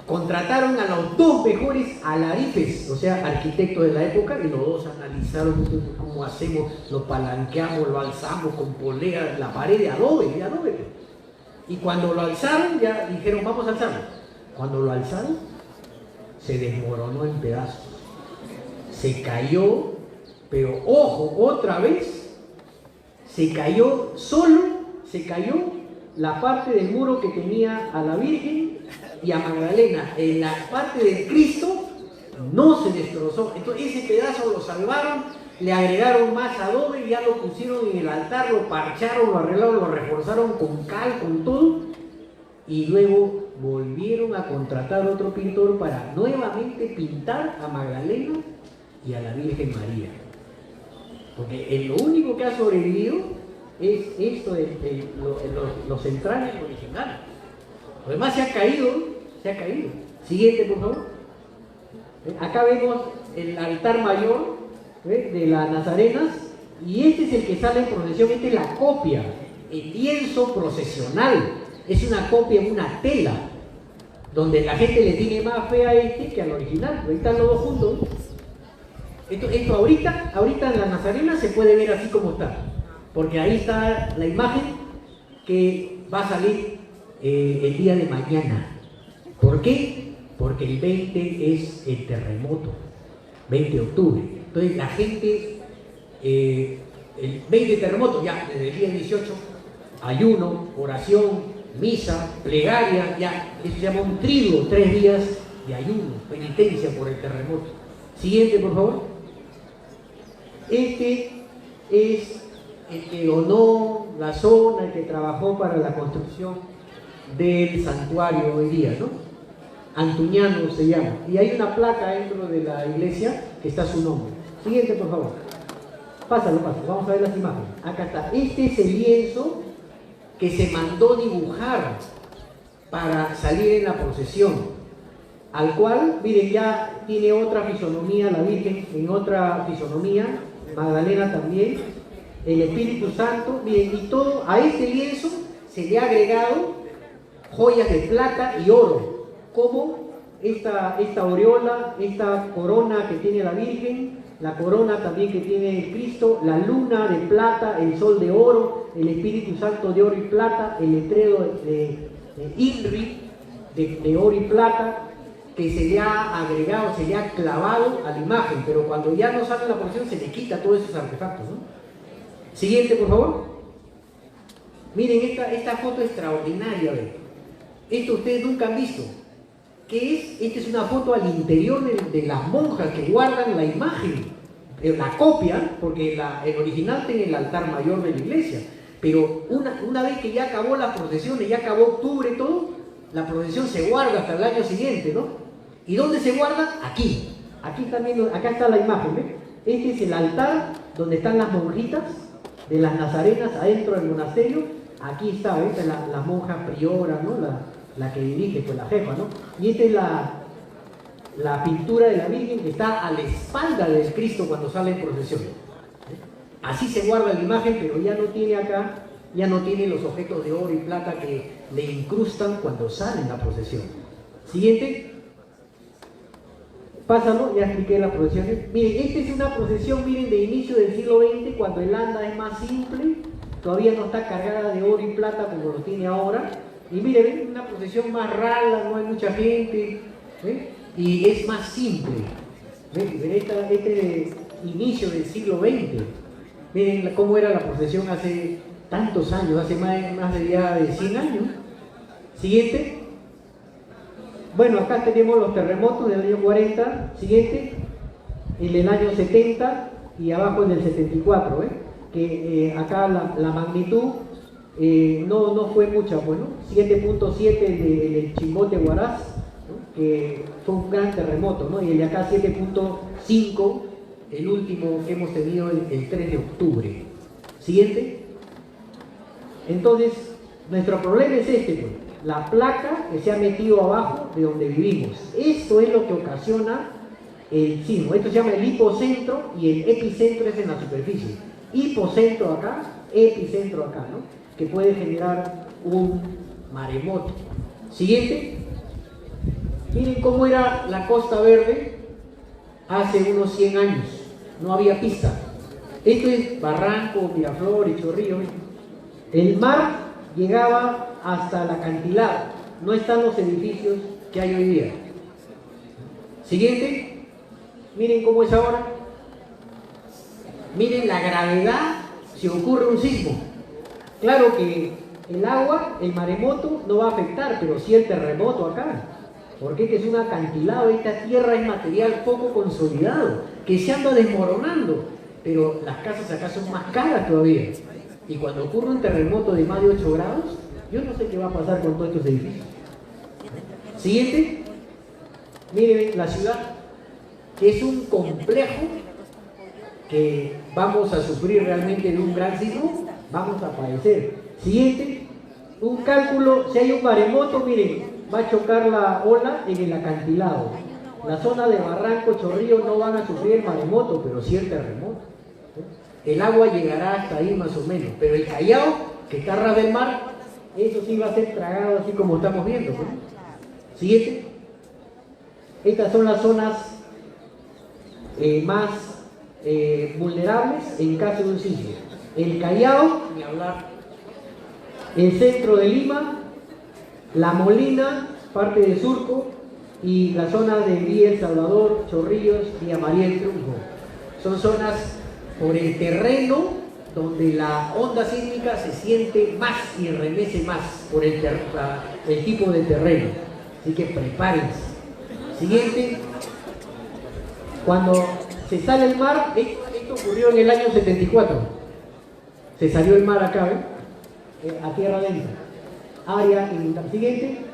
Contrataron a los 2 mejores alarifes, o sea, arquitectos de la época, y los 2 analizaron cómo hacemos, lo palanqueamos, lo alzamos con polea, la pared de adobe. Y cuando lo alzaron, ya dijeron, vamos a alzarlo. Cuando lo alzaron, se desmoronó en pedazos. Se cayó, pero ojo, otra vez, se cayó la parte del muro que tenía a la Virgen y a Magdalena. En la parte del Cristo no se destrozó. Entonces ese pedazo lo salvaron, le agregaron más adobe, ya lo pusieron en el altar, lo parcharon, lo arreglaron, lo reforzaron con cal, con todo, y luego volvieron a contratar otro pintor para nuevamente pintar a Magdalena y a la Virgen María. Porque lo único que ha sobrevivido es esto, los centrales originales. Lo demás se ha caído. Siguiente, por favor. Acá vemos el altar mayor de las Nazarenas, y este es el que sale en procesión. Esta es la copia, el lienzo procesional, es una copia en una tela, donde la gente le tiene más fe a este que al original. Ahí están los dos juntos. Esto ahorita en la Nazarena se puede ver así como está, porque ahí está la imagen que va a salir el día de mañana. ¿Por qué? Porque el 20 es el terremoto, 20 de octubre. Entonces la gente, el 20 de terremoto, ya desde el día 18, ayuno, oración, misa, plegaria, ya, eso se llama un triduo, 3 días de ayuno, penitencia por el terremoto. Siguiente, por favor. Este es el que donó la zona, el que trabajó para la construcción del santuario hoy día, ¿no? Antuñano se llama. Y hay una placa dentro de la iglesia que está su nombre. Siguiente, por favor. Pásalo. Vamos a ver las imágenes. Acá está. Este es el lienzo que se mandó dibujar para salir en la procesión, al cual, miren, ya tiene otra fisonomía la Virgen, en otra fisonomía, Magdalena también, el Espíritu Santo, miren, y todo, a este lienzo se le ha agregado joyas de plata y oro, como esta aureola, esta corona que tiene la Virgen, la corona también que tiene el Cristo, la luna de plata, el sol de oro, el Espíritu Santo de oro y plata, el letrero de INRI de oro y plata, que se le ha agregado, se le ha clavado a la imagen, pero cuando ya no sale la procesión se le quita todos esos artefactos, ¿no? Siguiente, por favor. Miren esta foto extraordinaria, ¿ven? Esto ustedes nunca han visto. ¿Qué es? Esta es una foto al interior de las monjas que guardan la imagen, la copia, porque el original tiene el altar mayor de la iglesia, pero una vez que ya acabó la procesión y ya acabó octubre y todo, la procesión se guarda hasta el año siguiente, ¿no? ¿Y dónde se guarda? Aquí. Acá está la imagen, ¿ves? Este es el altar donde están las monjitas de las Nazarenas adentro del monasterio. Aquí está, ¿ves? La monja priora, ¿no? La que dirige, pues la jefa, ¿no? Y esta es la pintura de la Virgen que está a la espalda del Cristo cuando sale en procesión. Así se guarda la imagen, pero ya no tiene acá, ya no tiene los objetos de oro y plata que le incrustan cuando sale en la procesión. Siguiente. Pásalo, ya expliqué la procesión. Miren, esta es una procesión, miren, de inicio del siglo XX, cuando el anda es más simple, todavía no está cargada de oro y plata como lo tiene ahora. Y miren, ven, una procesión más rara, no hay mucha gente, ¿ven? Y es más simple. ¿Ven? Este inicio del siglo XX. Miren cómo era la procesión hace tantos años, hace más de 100 años. Siguiente. Bueno, acá tenemos los terremotos del año 40. Siguiente. El del año 70 y abajo el del 74. Que acá la magnitud no fue mucha, bueno, 7.7 del Chimbote Huaraz, ¿no? Que fue un gran terremoto, ¿no? Y el de acá 7.5, el último que hemos tenido el 3 de octubre. Siguiente. Entonces, nuestro problema es este, pues, la placa que se ha metido abajo de donde vivimos. Esto es lo que ocasiona el sismo. Esto se llama el hipocentro y el epicentro es en la superficie. Hipocentro acá, epicentro acá, ¿no? Que puede generar un maremoto. Siguiente. Miren cómo era la Costa Verde hace unos 100 años. No había pista. Esto es Barranco, Miraflores, Chorrillo. El mar llegaba hasta el acantilado. No están los edificios que hay hoy día. Siguiente. Miren cómo es ahora. Miren la gravedad si ocurre un sismo. Claro que el agua, el maremoto, no va a afectar, pero sí el terremoto acá. Porque este es un acantilado, esta tierra es material poco consolidado, que se anda desmoronando. Pero las casas acá son más caras todavía. Y cuando ocurre un terremoto de más de 8 grados, yo no sé qué va a pasar con todos estos edificios. Siguiente. Miren la ciudad, que es un complejo que vamos a sufrir realmente de un gran sismo, vamos a padecer. Siguiente, un cálculo, si hay un maremoto, miren, va a chocar la ola en el acantilado. La zona de Barranco, Chorrillo no van a sufrir el maremoto, pero sí el terremoto. El agua llegará hasta ahí más o menos, pero el Callao, que está a ras del mar, eso sí va a ser tragado así como estamos viendo. Siguiente. Estas son las zonas más vulnerables en caso de un sismo. El Callao, ni hablar. El centro de Lima, La Molina, parte de Surco, y la zona de Villa El Salvador, Chorrillos y María del Triunfo. Son zonas por el terreno donde la onda sísmica se siente más y remece más por el tipo de terreno. Así que prepárense. Siguiente. Cuando se sale el mar, esto ocurrió en el año 74. Se salió el mar acá, a tierra adentro. Área inundable. Siguiente.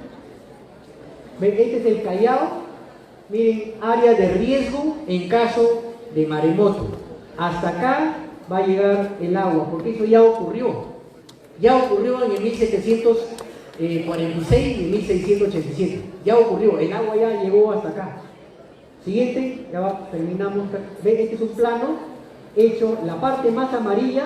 Este es el Callao. Miren, área de riesgo en caso de maremoto. Hasta acá va a llegar el agua, porque eso ya ocurrió. Ya ocurrió en el 1746 y en 1687. Ya ocurrió, el agua ya llegó hasta acá. Siguiente, ya va, terminamos. ¿Ven? Este es un plano hecho, la parte más amarilla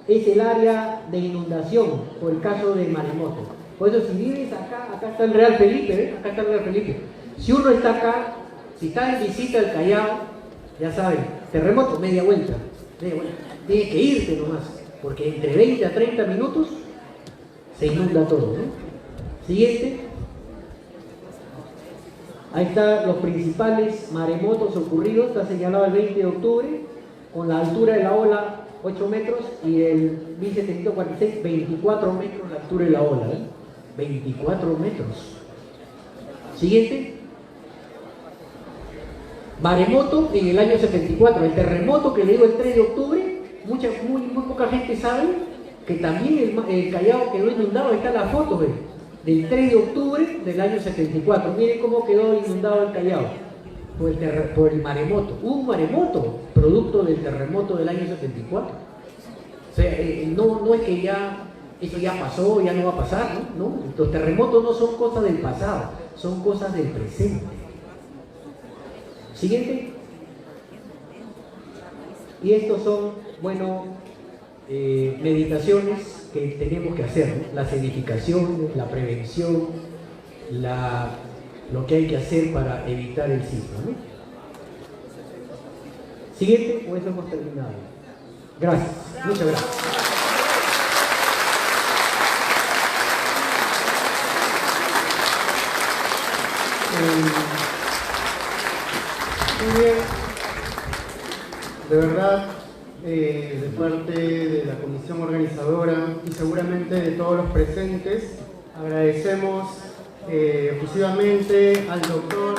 es el área de inundación por el caso del maremoto. Por eso si vives acá, acá está el Real Felipe, acá está el Real Felipe. Si uno está acá, si está en visita al Callao, ya saben, terremoto, media vuelta. Tienes que irte nomás, porque entre 20 a 30 minutos se inunda todo, ¿no? Siguiente. Ahí están los principales maremotos ocurridos, está señalado el 20 de octubre, con la altura de la ola 8 metros y el 1746, 24 metros la altura de la ola, 24 metros. Siguiente. Maremoto en el año 74, el terremoto que le digo el 3 de octubre, muy poca gente sabe que también el Callao quedó inundado. Ahí está la foto del 3 de octubre del año 74. Miren cómo quedó inundado el Callao por el maremoto. Un maremoto producto del terremoto del año 74. O sea, no es que ya eso ya pasó, ya no va a pasar, ¿no? Los terremotos no son cosas del pasado, son cosas del presente. Siguiente. Y estos son, bueno, meditaciones que tenemos que hacer, ¿no? Las edificaciones, la prevención, lo que hay que hacer para evitar el sismo, ¿no? Siguiente, pues hemos terminado. Gracias, muchas gracias. Muy bien, de verdad, de parte de la comisión organizadora y seguramente de todos los presentes, agradecemos efusivamente al doctor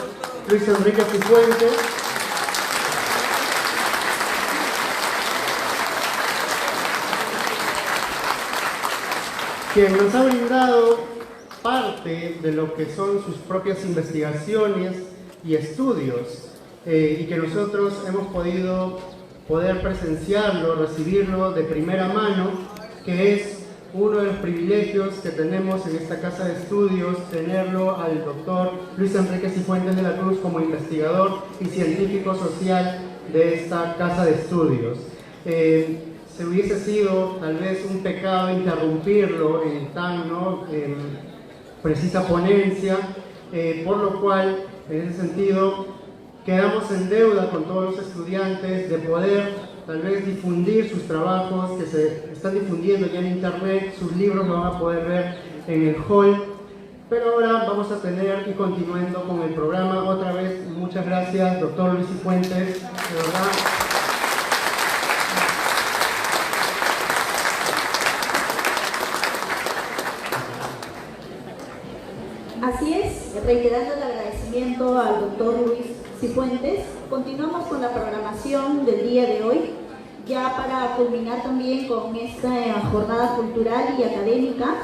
Luis Enrique Cifuentes, quien nos ha brindado parte de lo que son sus propias investigaciones y estudios, y que nosotros hemos poder presenciarlo, recibirlo de primera mano, que es uno de los privilegios que tenemos en esta casa de estudios, tenerlo al doctor Luis Enrique Cifuentes de la Cruz como investigador y científico social de esta casa de estudios. Se hubiese sido tal vez un pecado interrumpirlo en tan precisa ponencia, por lo cual, en ese sentido, quedamos en deuda con todos los estudiantes de poder tal vez difundir sus trabajos que se están difundiendo ya en internet, sus libros lo van a poder ver en el hall. Pero ahora vamos a tener, y continuando con el programa, otra vez, muchas gracias, doctor Luis Cifuentes, de verdad. Así es, reiterando el agradecimiento al doctor Luis Cifuentes, continuamos con la programación del día de hoy, ya para culminar también con esta jornada cultural y académica.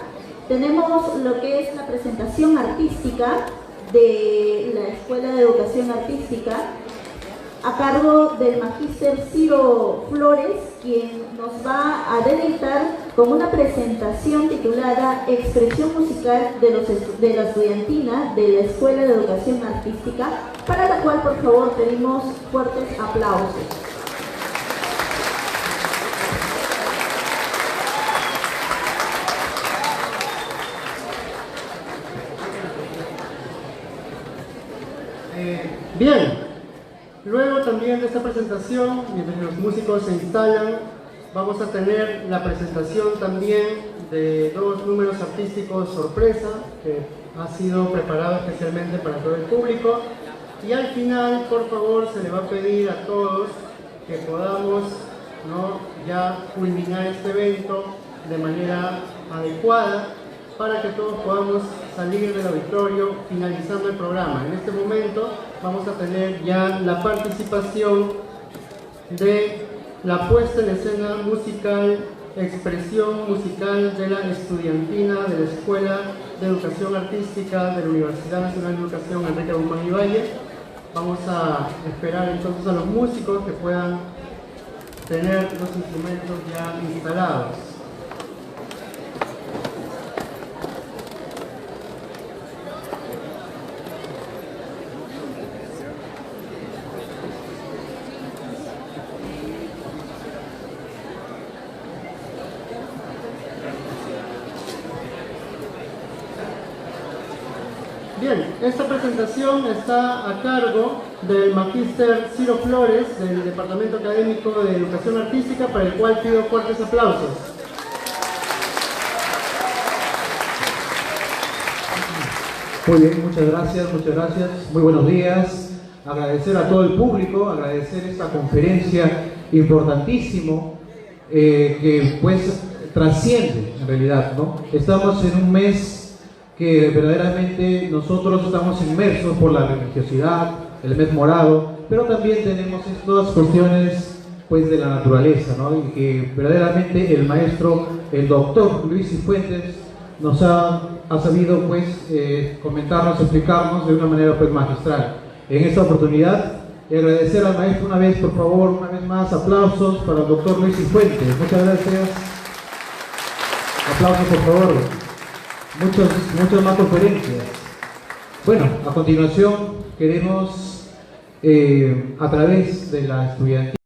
Tenemos lo que es la presentación artística de la Escuela de Educación Artística, a cargo del magíster Ciro Flores, quien nos va a deleitar con una presentación titulada Expresión musical de la estudiantina de la Escuela de Educación Artística, para la cual por favor pedimos fuertes aplausos. Bien, luego también de esta presentación, mientras los músicos se instalan, vamos a tener la presentación también de 2 números artísticos sorpresa, que ha sido preparado especialmente para todo el público. Y al final, por favor, se le va a pedir a todos que podamos, ¿no?, ya culminar este evento de manera adecuada, para que todos podamos salir del auditorio finalizando el programa. En este momento vamos a tener ya la participación de la puesta en escena musical, expresión musical de la estudiantina de la Escuela de Educación Artística de la Universidad Nacional de Educación Enrique Guzmán y Valle. Vamos a esperar entonces a los músicos que puedan tener los instrumentos ya instalados. Bien, esta presentación está a cargo del magíster Ciro Flores del Departamento Académico de Educación Artística, para el cual pido fuertes aplausos. Muy bien, muchas gracias, muy buenos días. Agradecer a todo el público, agradecer esta conferencia importantísimo que pues trasciende en realidad, ¿no? Estamos en un mes que verdaderamente nosotros estamos inmersos por la religiosidad, el mes morado, pero también tenemos estas cuestiones pues de la naturaleza, ¿no? Y que verdaderamente el maestro, el doctor Luis Cifuentes, nos ha sabido pues comentarnos, explicarnos de una manera pues magistral. En esta oportunidad, agradecer al maestro una vez, por favor, una vez más, aplausos para el doctor Luis Cifuentes. Muchas gracias. Aplausos, por favor. Muchas más conferencias. Bueno, a continuación queremos, a través de la estudiantina,